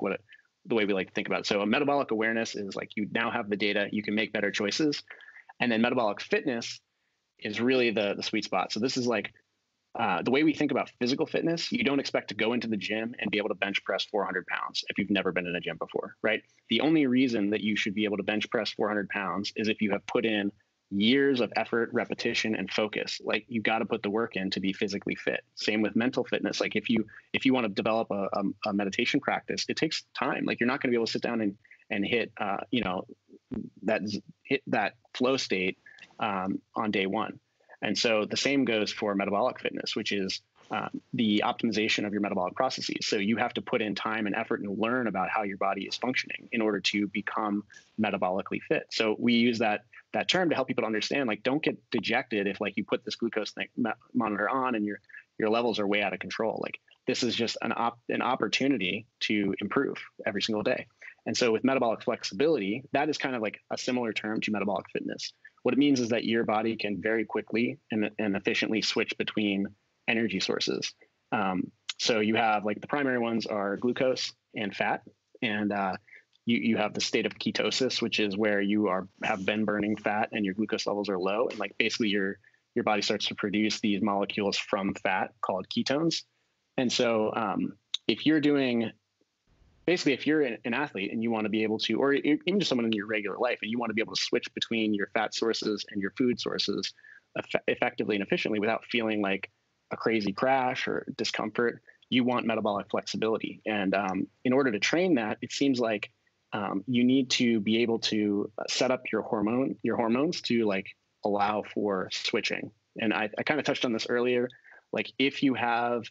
the way we like to think about it. So a metabolic awareness is like you now have the data, you can make better choices. And then metabolic fitness is really the sweet spot. So this is like the way we think about physical fitness. You don't expect to go into the gym and be able to bench press 400 pounds if you've never been in a gym before, right? The only reason that you should be able to bench press 400 pounds is if you have put in years of effort, repetition, and focus. Like you got to put the work in to be physically fit. Same with mental fitness. Like if you want to develop a meditation practice, it takes time. Like you're not going to be able to sit down and hit that flow state on day one. And so the same goes for metabolic fitness, which is the optimization of your metabolic processes. So you have to put in time and effort and learn about how your body is functioning in order to become metabolically fit. So we use that term to help people understand, like, don't get dejected if like you put this glucose monitor on and your levels are way out of control. Like this is just an opportunity to improve every single day. And so with metabolic flexibility, that is kind of like a similar term to metabolic fitness. What it means is that your body can very quickly and efficiently switch between energy sources. So you have like the primary ones are glucose and fat, and you have the state of ketosis, which is where you have been burning fat and your glucose levels are low, and like basically your body starts to produce these molecules from fat called ketones. And so if you're an athlete and you want to be able to, or even just someone in your regular life, and you want to be able to switch between your fat sources and your food sources effectively and efficiently without feeling like a crazy crash or discomfort, you want metabolic flexibility. And in order to train that, it seems like you need to be able to set up your hormones to like allow for switching. And I kind of touched on this earlier. Like if you have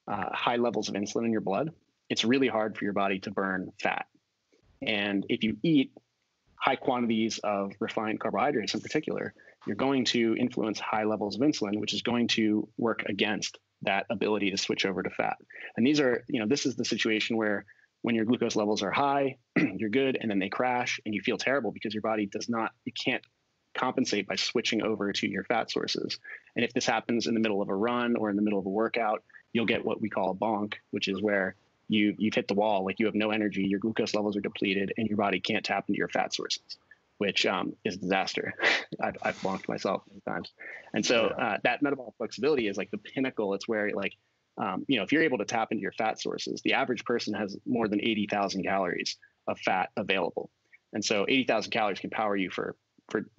high levels of insulin in your blood, it's really hard for your body to burn fat. And if you eat high quantities of refined carbohydrates in particular, you're going to influence high levels of insulin, which is going to work against that ability to switch over to fat. And these are, this is the situation where when your glucose levels are high, you're good, and then they crash and you feel terrible because your body you can't compensate by switching over to your fat sources. And if this happens in the middle of a run or in the middle of a workout, you'll get what we call a bonk, which is where you've hit the wall, like you have no energy, your glucose levels are depleted, and your body can't tap into your fat sources, which is a disaster. I've bonked myself many times. And so that metabolic flexibility is like the pinnacle. It's where like, if you're able to tap into your fat sources, the average person has more than 80,000 calories of fat available. And so 80,000 calories can power you for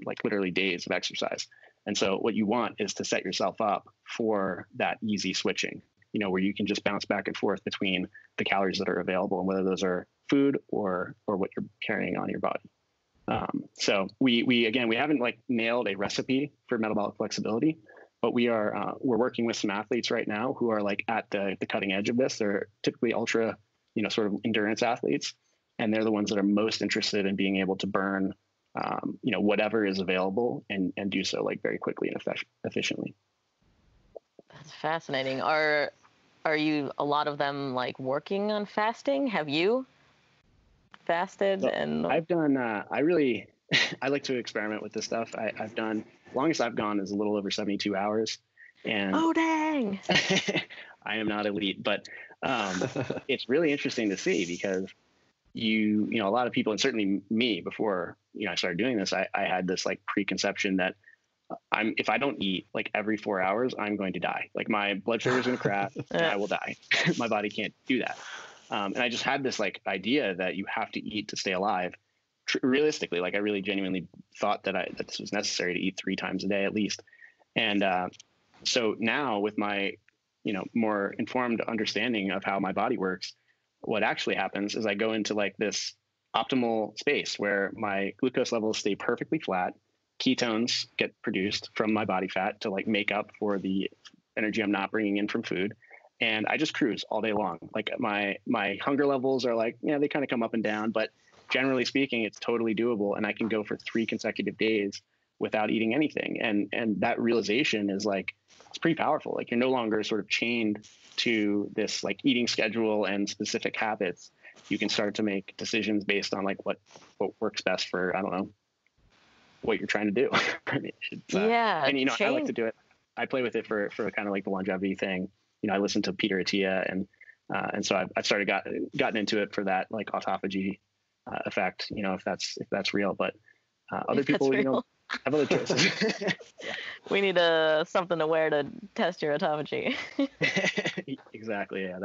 like literally days of exercise. And so what you want is to set yourself up for that easy switching, where you can just bounce back and forth between the calories that are available and whether those are food or what you're carrying on your body. So we haven't like nailed a recipe for metabolic flexibility, but we're working with some athletes right now who are like at the cutting edge of this. They're typically ultra, sort of endurance athletes, and they're the ones that are most interested in being able to burn, whatever is available and do so like very quickly and efficiently. That's fascinating. Are you, a lot of them, like working on fasting? Have you fasted? So and I've done, I like to experiment with this stuff. I've done, longest I've gone is a little over 72 hours. And oh, dang. I am not elite, but it's really interesting to see because a lot of people, and certainly me before, I started doing this, I had this like preconception that if I don't eat like every 4 hours, I'm going to die. Like my blood sugar is going to crash and I will die. My body can't do that. And I just had this like idea that you have to eat to stay alive. Realistically, like I really genuinely thought that this was necessary to eat 3 times a day at least. And so now with my, more informed understanding of how my body works, what actually happens is I go into like this optimal space where my glucose levels stay perfectly flat. Ketones get produced from my body fat to like make up for the energy I'm not bringing in from food. And I just cruise all day long. Like my hunger levels are like, they kind of come up and down, but generally speaking, it's totally doable. And I can go for 3 consecutive days without eating anything. And that realization is like, it's pretty powerful. Like you're no longer sort of chained to this like eating schedule and specific habits. You can start to make decisions based on like what works best for, I don't know, what you're trying to do. Yeah. And, I like to do it. I play with it for kind of like the longevity thing. I listen to Peter Attia and so I've started gotten into it for that like autophagy effect, if that's real, but other people, have other choices. Yeah. We need something to wear to test your autophagy. Exactly. Yeah.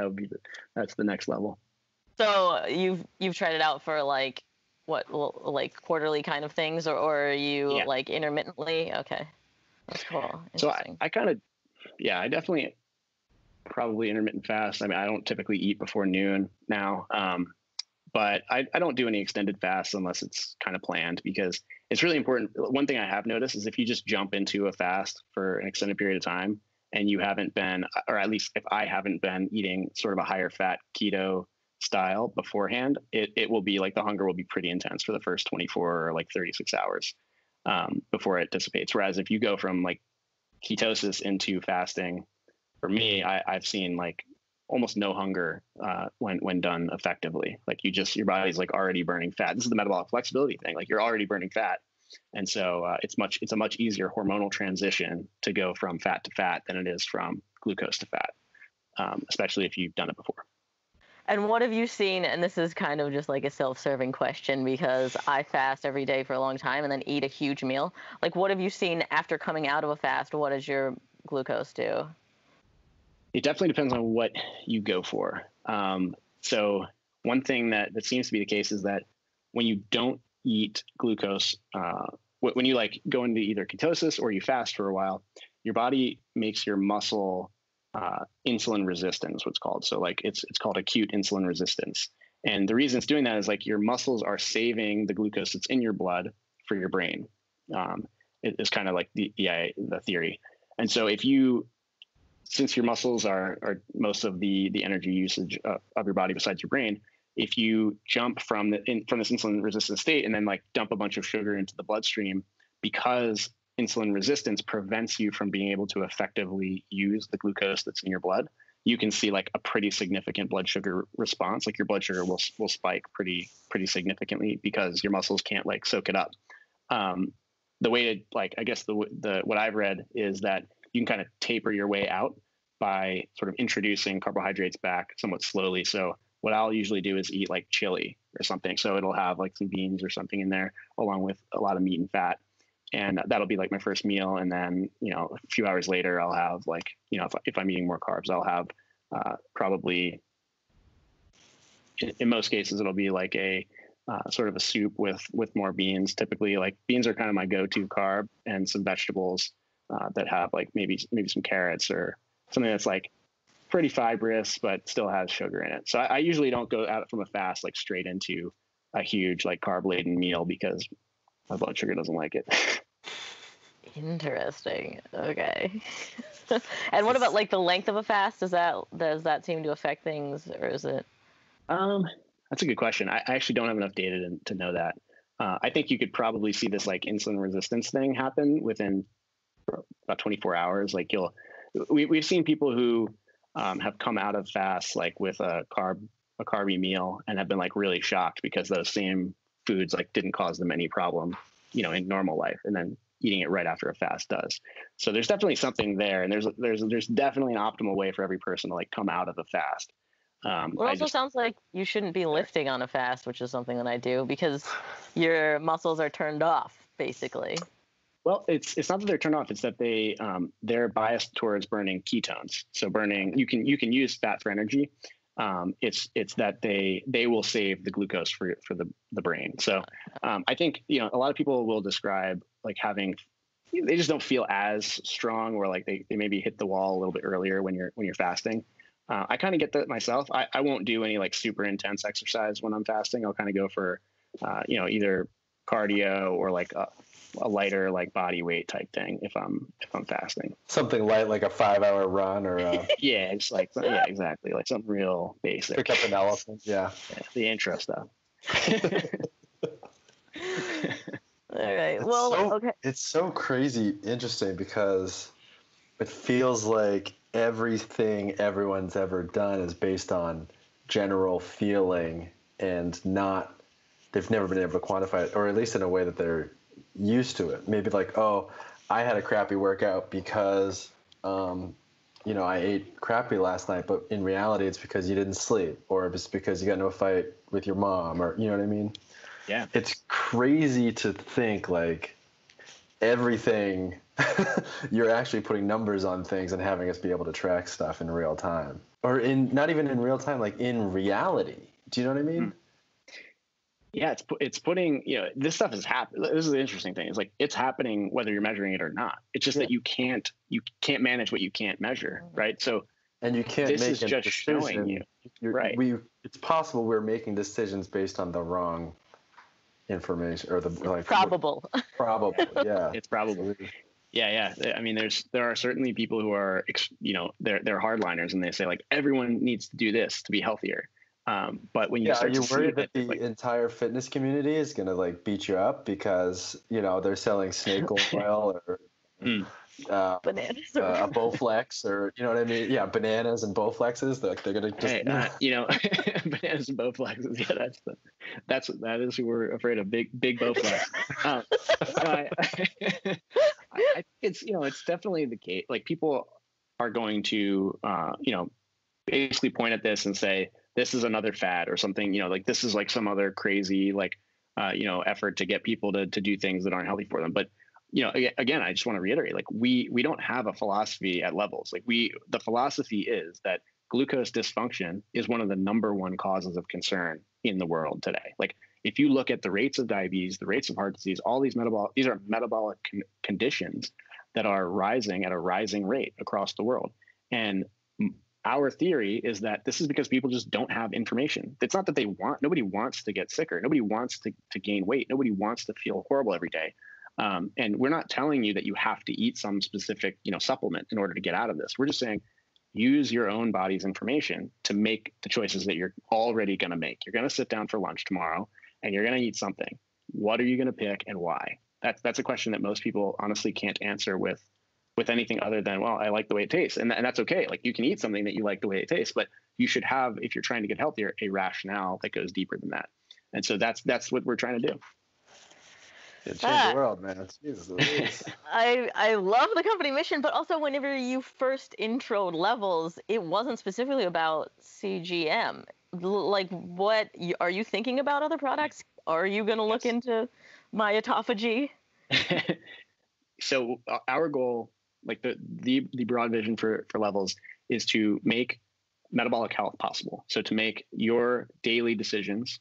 That's the next level. So you've tried it out for like what, like quarterly kind of things, or are you Yeah. like intermittently? Okay, that's cool. So Interesting. I kind of, yeah, I definitely probably intermittent fast. I mean, I don't typically eat before noon now. But I don't do any extended fasts unless it's kind of planned, because it's really important. One thing I have noticed is if you just jump into a fast for an extended period of time and you haven't been, or at least if I haven't been eating sort of a higher fat keto style beforehand, it will be like the hunger will be pretty intense for the first 24 or like 36 hours before it dissipates. Whereas if you go from like ketosis into fasting, for me, I've seen like almost no hunger when done effectively. Like your body's like already burning fat. This is the metabolic flexibility thing. Like you're already burning fat, and so it's a much easier hormonal transition to go from fat to fat than it is from glucose to fat, especially if you've done it before. And what have you seen? And this is kind of just like a self-serving question, because I fast every day for a long time and then eat a huge meal. Like, what have you seen after coming out of a fast? What does your glucose do? It definitely depends on what you go for. So one thing that seems to be the case is that when you don't eat glucose, when you like go into either ketosis or you fast for a while, your body makes your muscle insulin resistant is what's called. So like it's called acute insulin resistance. And the reason it's doing that is like your muscles are saving the glucose that's in your blood for your brain. It's kind of like the theory. And so since your muscles are most of the energy usage of your body besides your brain, if you jump from this insulin resistant state and then like dump a bunch of sugar into the bloodstream, because insulin resistance prevents you from being able to effectively use the glucose that's in your blood, you can see like a pretty significant blood sugar response. Like your blood sugar will spike pretty significantly because your muscles can't like soak it up. The way to like, I guess the what I've read is that you can kind of taper your way out by sort of introducing carbohydrates back somewhat slowly. So what I'll usually do is eat like chili or something. So it'll have like some beans or something in there along with a lot of meat and fat. And that'll be like my first meal. And then, a few hours later, I'll have like, if I'm eating more carbs, I'll have probably, in most cases, it'll be like a sort of a soup with more beans. Typically, like beans are kind of my go-to carb, and some vegetables that have like maybe some carrots or something that's like pretty fibrous, but still has sugar in it. So I usually don't go out from a fast like straight into a huge like carb laden meal because my blood sugar doesn't like it. Interesting. Okay. And what about like the length of a fast? Does that seem to affect things, or is it? That's a good question. I actually don't have enough data to know that. I think you could probably see this like insulin resistance thing happen within about 24 hours. Like we've seen people who have come out of fast like with a carby meal and have been like really shocked because those same foods like didn't cause them any problem, in normal life, and then eating it right after a fast does. So there's definitely something there, and there's definitely an optimal way for every person to like come out of a fast. It also sounds like you shouldn't be lifting on a fast, which is something that I do, because your muscles are turned off, basically. Well, it's not that they're turned off; it's that they're biased towards burning ketones. So you can use fat for energy. It's that they will save the glucose for the brain. So I think a lot of people will describe like they just don't feel as strong, or like they maybe hit the wall a little bit earlier when you're fasting. I kind of get that myself. I won't do any like super intense exercise when I'm fasting. I'll kind of go for either cardio or like a lighter like body weight type thing if I'm fasting. Something light like a 5-hour run or yeah, it's like yeah, exactly, like something real basic. Pick up an elephant. Yeah, the intro stuff. All right. Okay. It's so crazy interesting because it feels like everything everyone's ever done is based on general feeling and they've never been able to quantify it, or at least in a way that they're used to it. Maybe like, oh, I had a crappy workout because, I ate crappy last night, but in reality it's because you didn't sleep, or it's because you got into a fight with your mom, or you know what I mean? Yeah. It's crazy to think like everything you're actually putting numbers on things and having us be able to track stuff in real time, or not even in real time, like in reality. Do you know what I mean? Yeah, it's putting, this stuff is happening. This is the interesting thing. It's like, it's happening whether you're measuring it or not. It's just that you can't manage what you can't measure, right? So, and you can't this make is a just decision. showing you, right? It's possible we're making decisions based on the wrong information, or the like Probable. Probable, yeah. It's probable. Yeah. I mean, there are certainly people who are, they're hardliners, and they say like everyone needs to do this to be healthier. But when you start are you to worried see that the entire fitness community is going to like beat you up because they're selling snake oil or Bananas a Bowflex, or you know what I mean? Yeah, bananas and Bowflexes. They're going to just bananas and Bowflexes. Yeah, that is who we're afraid of. Big Bowflex. I think it's definitely the case. Like, people are going to basically point at this and say, this is another fad or something, like this is like some other crazy, like, effort to get people to do things that aren't healthy for them. But, again, I just want to reiterate, like, we don't have a philosophy at Levels. Like, the philosophy is that glucose dysfunction is one of the number one causes of concern in the world today. Like, if you look at the rates of diabetes, the rates of heart disease, all these are metabolic conditions that are rising at a rising rate across the world. And our theory is that this is because people just don't have information. It's not that nobody wants to get sicker. Nobody wants to gain weight. Nobody wants to feel horrible every day. And we're not telling you that you have to eat some specific, supplement in order to get out of this. We're just saying, use your own body's information to make the choices that you're already going to make. You're going to sit down for lunch tomorrow and you're going to eat something. What are you going to pick and why? That's a question that most people honestly can't answer with anything other than, well, I like the way it tastes. And that's okay. Like, you can eat something that you like the way it tastes, but you should have, if you're trying to get healthier, a rationale that goes deeper than that. And so that's what we're trying to do. Change the world, man. Jesus. I love the company mission, but also whenever you first introed Levels, it wasn't specifically about CGM. Like, what are you thinking about other products? Are you going to look into my autophagy? So our goal, like the broad vision for Levels, is to make metabolic health possible. So to make your daily decisions,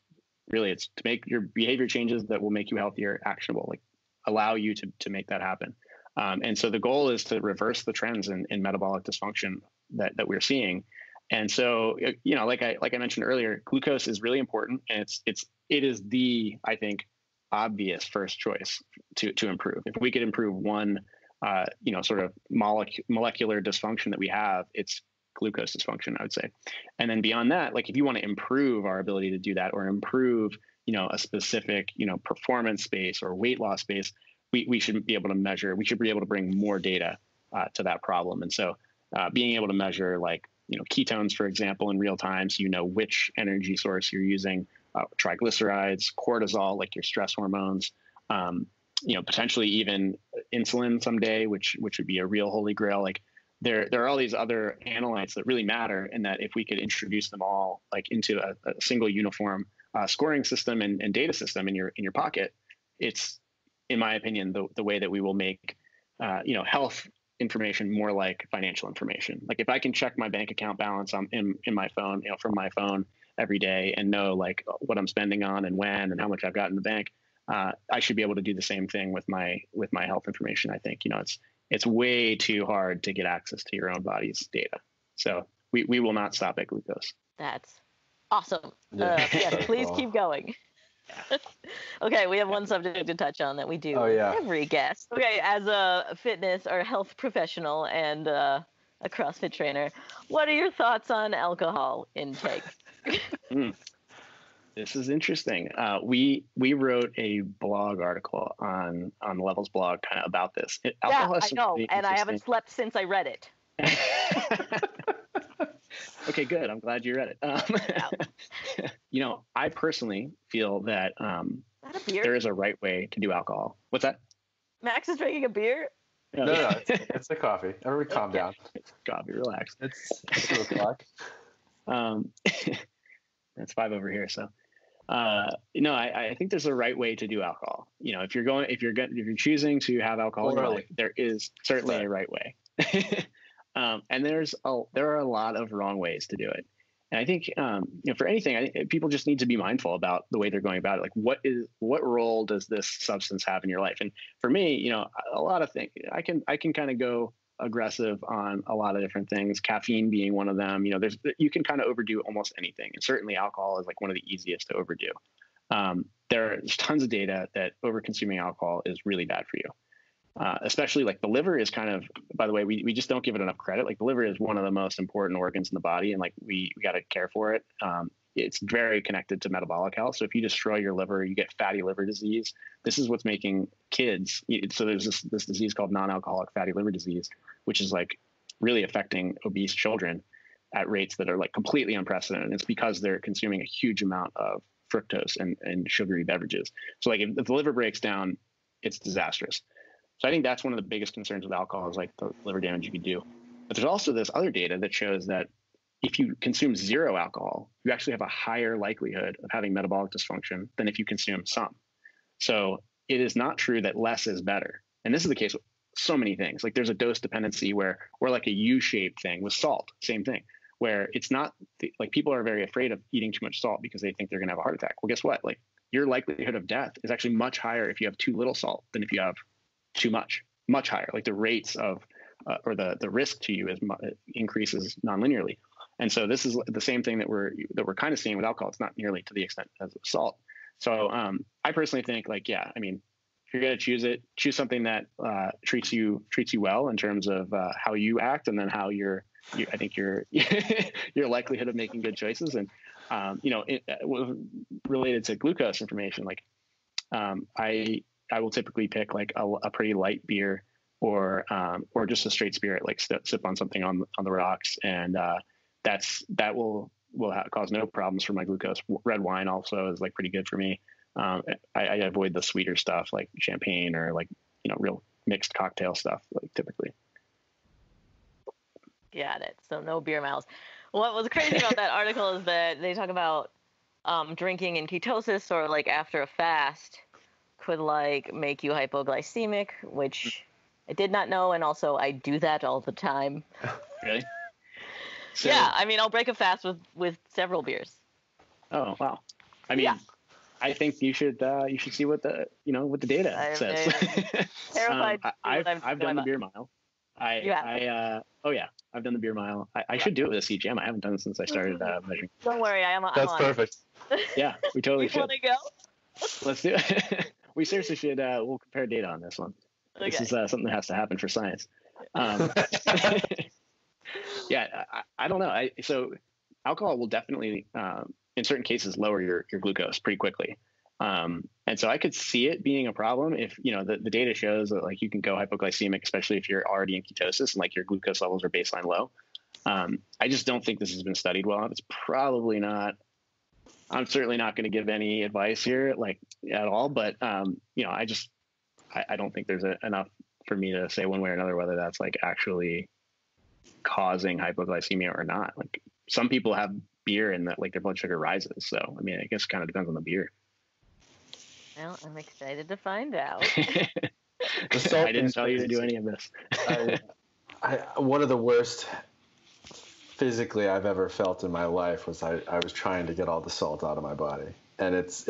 really, it's to make your behavior changes that will make you healthier actionable, like allow you to make that happen. And so the goal is to reverse the trends in metabolic dysfunction that we're seeing. And so, like I mentioned earlier, glucose is really important, and it is the, I think, obvious first choice to improve. If we could improve one, sort of molecular dysfunction that we have, it's glucose dysfunction, I would say. And then beyond that, like, if you want to improve our ability to do that, or improve, a specific, performance space or weight loss space, we should be able to measure. We should be able to bring more data to that problem. And so, being able to measure, like, ketones, for example, in real time, so which energy source you're using. Triglycerides, cortisol, like your stress hormones, potentially even insulin someday, which would be a real holy grail. Like, there are all these other analytes that really matter, and that if we could introduce them all, like, into a single uniform scoring system and data system in your pocket, it's, in my opinion, the way that we will make health information more like financial information. Like, if I can check my bank account balance in my phone, from my phone every day, and know, like, what I'm spending on and when and how much I've got in the bank, I should be able to do the same thing with my health information. I think, it's way too hard to get access to your own body's data. So we will not stop at glucose. That's awesome. Yeah. Yes, please keep going. Okay, we have one subject to touch on that we do every guest. Okay, as a fitness or health professional and a CrossFit trainer, what are your thoughts on alcohol intake? This is interesting. We wrote a blog article on the Levels blog kind of about this. I know, and I haven't slept since I read it. Okay, good. I'm glad you read it. I personally feel that there is a right way to do alcohol. What's that? Max is drinking a beer? No, it's the coffee. Everybody calm down. Coffee, relax. It's 2:00. It's 5 over here. So, I think there's a right way to do alcohol. If you're choosing to have alcohol in your life, there is certainly a right way. And there are a lot of wrong ways to do it. And I think, for anything, people just need to be mindful about the way they're going about it. Like, what role does this substance have in your life? And for me, a lot of things, I can kind of go aggressive on a lot of different things, caffeine being one of them. You can kind of overdo almost anything. And certainly alcohol is like one of the easiest to overdo. There's tons of data that over consuming alcohol is really bad for you. Especially like the liver is kind of, by the way, we just don't give it enough credit. Like the liver is one of the most important organs in the body, and like we got to care for it. It's very connected to metabolic health. So if you destroy your liver, you get fatty liver disease. This is what's making kids. So there's this disease called non-alcoholic fatty liver disease, which is like really affecting obese children at rates that are like completely unprecedented. And it's because they're consuming a huge amount of fructose and sugary beverages. So like if the liver breaks down, it's disastrous. So I think that's one of the biggest concerns with alcohol is like the liver damage you could do. But there's also this other data that shows that if you consume zero alcohol, you actually have a higher likelihood of having metabolic dysfunction than if you consume some. So it is not true that less is better. And this is the case with so many things. Like there's a dose dependency or like a U-shaped thing with salt, same thing, where it's not like people are very afraid of eating too much salt because they think they're going to have a heart attack. Well, guess what? Like your likelihood of death is actually much higher if you have too little salt than if you have too much higher. Like the rates of or the risk to you increases non-linearly. And so this is the same thing that we're kind of seeing with alcohol. It's not nearly to the extent as with salt. So I personally think like, yeah, I mean, if you're going to choose something that treats you well in terms of how you act, and then how I think your likelihood of making good choices. And related to glucose information, like I will typically pick like a pretty light beer or just a straight spirit, like sip on something on the rocks, and that will cause no problems for my glucose. Red wine also is like pretty good for me. I avoid the sweeter stuff like champagne or like real mixed cocktail stuff, like typically. Got it. So no beer miles. What was crazy about that article is that they talk about drinking in ketosis or like after a fast could like make you hypoglycemic, which I did not know, and also I do that all the time. Really? So, yeah, I mean I'll break a fast with several beers. Oh wow! I mean, yeah. I think you should see what the data says. Terrified. I've done the beer mile. I've done the beer mile. I should do it with a CGM. I haven't done it since I started measuring. Don't worry, I'm That's perfect. Yeah, we totally should. Want to go? Let's do it. We seriously should. We'll compare data on this one. Okay. This is something that has to happen for science. Yeah, I don't know. So alcohol will definitely, in certain cases, lower your glucose pretty quickly. And so I could see it being a problem if, the data shows that like you can go hypoglycemic, especially if you're already in ketosis and like your glucose levels are baseline low. I just don't think this has been studied well enough. It's probably not. I'm certainly not going to give any advice here, like at all. But I don't think there's enough for me to say one way or another whether that's like actually causing hypoglycemia or not. Like some people have beer and that like their blood sugar rises. So I mean, I guess it kind of depends on the beer. Well, I'm excited to find out. I didn't tell you to do any of this. One of the worst physically I've ever felt in my life was I was trying to get all the salt out of my body, and it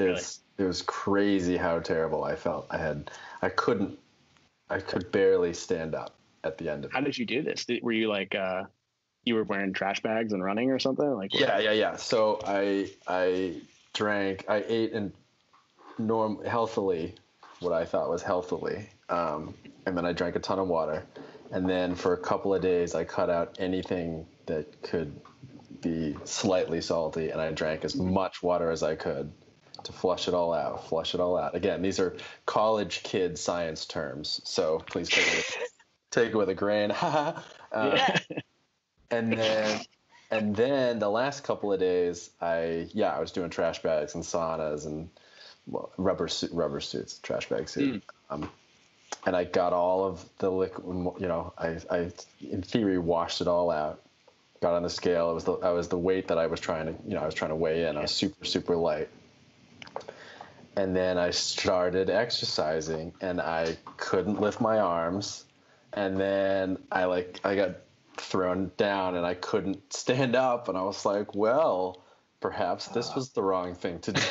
was crazy how terrible I felt. I could barely stand up at the end of it. How did you do this? Were you like you were wearing trash bags and running or something? Like yeah. So I ate and healthily, what I thought was healthily, and then I drank a ton of water, and then for a couple of days I cut out anything that could be slightly salty, and I drank as much water as I could to flush it all out. Again, these are college kid science terms, so please take it with a grain. And then the last couple of days I was doing trash bags and saunas and rubber suits, trash bag suit. And I got all of the liquid, I in theory washed it all out, got on the scale. I was the weight that I was trying to weigh in. I was super, super light. And then I started exercising and I couldn't lift my arms. And then I got thrown down and I couldn't stand up, and I was like, well, perhaps this was the wrong thing to do.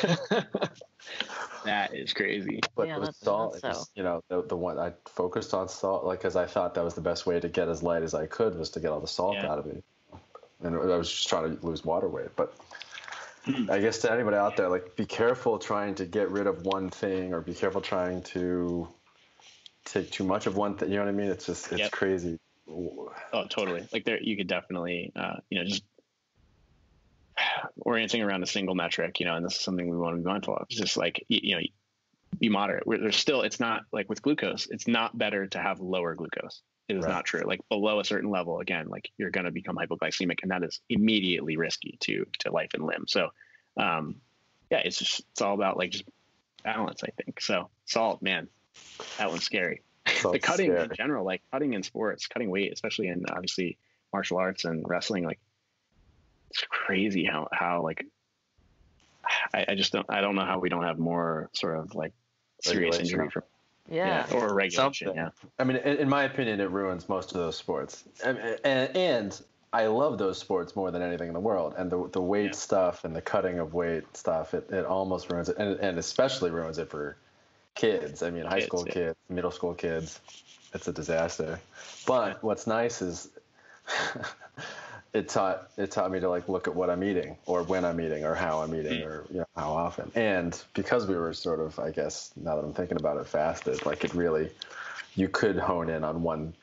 That is crazy. But Yeah, with that's salt, so. it was, you know, the one I focused on salt, like, because I thought that was the best way to get as light as I could, was to get all the salt out of me. And I was just trying to lose water weight. But I guess to anybody out there, like, be careful trying to get rid of one thing, or be careful trying to take too much of one thing. You know what I mean? It's just, it's crazy. Oh, totally. Like, there, you could definitely, you know, just orienting around a single metric, you know, and this is something we want to be mindful of. It's just like, you know, be moderate. There's still, it's not like with glucose, it's not better to have lower glucose. It is not true. Like, below a certain level, again, like, you're going to become hypoglycemic, and that is immediately risky to life and limb. So, yeah, it's all about, like, just balance, I think. So salt, man, that one's scary. The cutting in general, like cutting in sports, cutting weight, especially in obviously martial arts and wrestling, like, it's crazy how like, I don't know how we don't have more sort of like serious injury from or regulation. Something. I mean, in my opinion, it ruins most of those sports, and I love those sports more than anything in the world. And the weight stuff and the cutting of weight stuff, it almost ruins it, and especially ruins it for kids. I mean, high school kids, middle school kids, it's a disaster. But what's nice is it taught me to, like, look at what I'm eating, or when I'm eating, or how I'm eating, or, you know, how often. And because we were sort of, I guess, now that I'm thinking about it, fasted, like, it really, you could hone in on one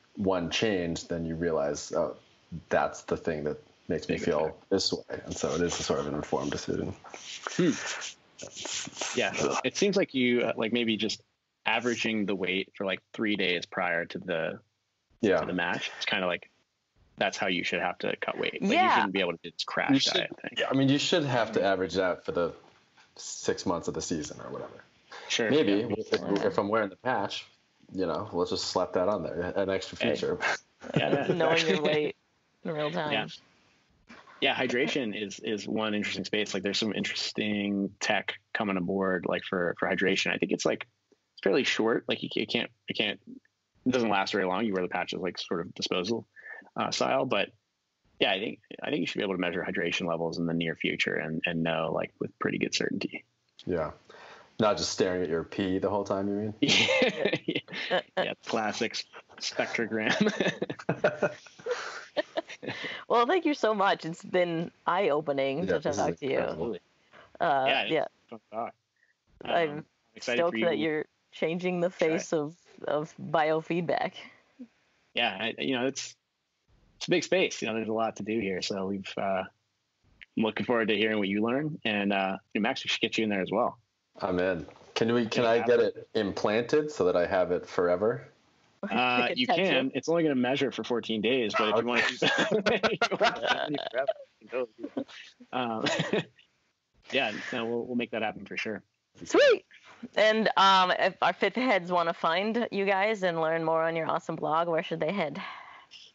change, then you realize, oh, that's the thing that makes me feel this way. And so it is a sort of an informed decision. Yeah, it seems like you like maybe just averaging the weight for like 3 days prior to the match. It's kind of like, that's how you should have to cut weight. Like, you shouldn't be able to just crash diet thing. Yeah, I mean, you should have to average that for the 6 months of the season or whatever. Sure. Maybe if I'm wearing the patch, you know, we'll just slap that on there, an extra feature. Knowing your weight in real time. Yeah, hydration is one interesting space. Like, there's some interesting tech coming aboard, like for hydration. I think it's like, it's fairly short. Like, it doesn't last very long. You wear the patches, like, sort of disposal style. But yeah, I think you should be able to measure hydration levels in the near future and know, like, with pretty good certainty. Yeah. Not just staring at your pee the whole time, you mean? Yeah, classic spectrogram. Well, thank you so much. It's been eye-opening to talk to you. Absolutely. I'm stoked that you're changing the face of biofeedback. Yeah, you know, it's a big space. You know, there's a lot to do here. So I'm looking forward to hearing what you learn. And Max, we should get you in there as well. I'm in. Can I get it implanted so that I have it forever? You can. It's only going to measure for 14 days, but if you want to do that, yeah, no, we'll make that happen for sure. Sweet. And if our fifth heads want to find you guys and learn more on your awesome blog, where should they head?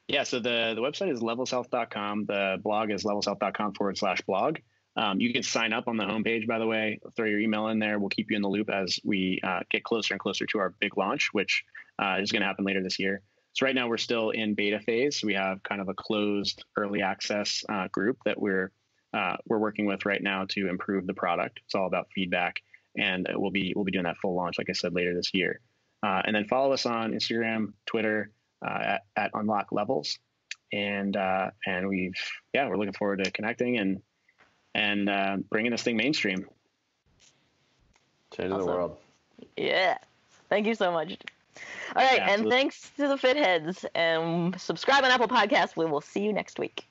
Yeah, so the website is levelshealth.com. The blog is levelshealth.com/blog. You can sign up on the homepage, by the way. Throw your email in there. We'll keep you in the loop as we get closer and closer to our big launch, which is going to happen later this year. So right now we're still in beta phase. We have kind of a closed early access group that we're working with right now to improve the product. It's all about feedback, and we'll be doing that full launch, like I said, later this year. And then follow us on Instagram, Twitter at Unlock Levels, and we're looking forward to connecting and bringing this thing mainstream. Changing the world. Yeah. Thank you so much. All right, and thanks to the Fitheads. And subscribe on Apple Podcasts. We will see you next week.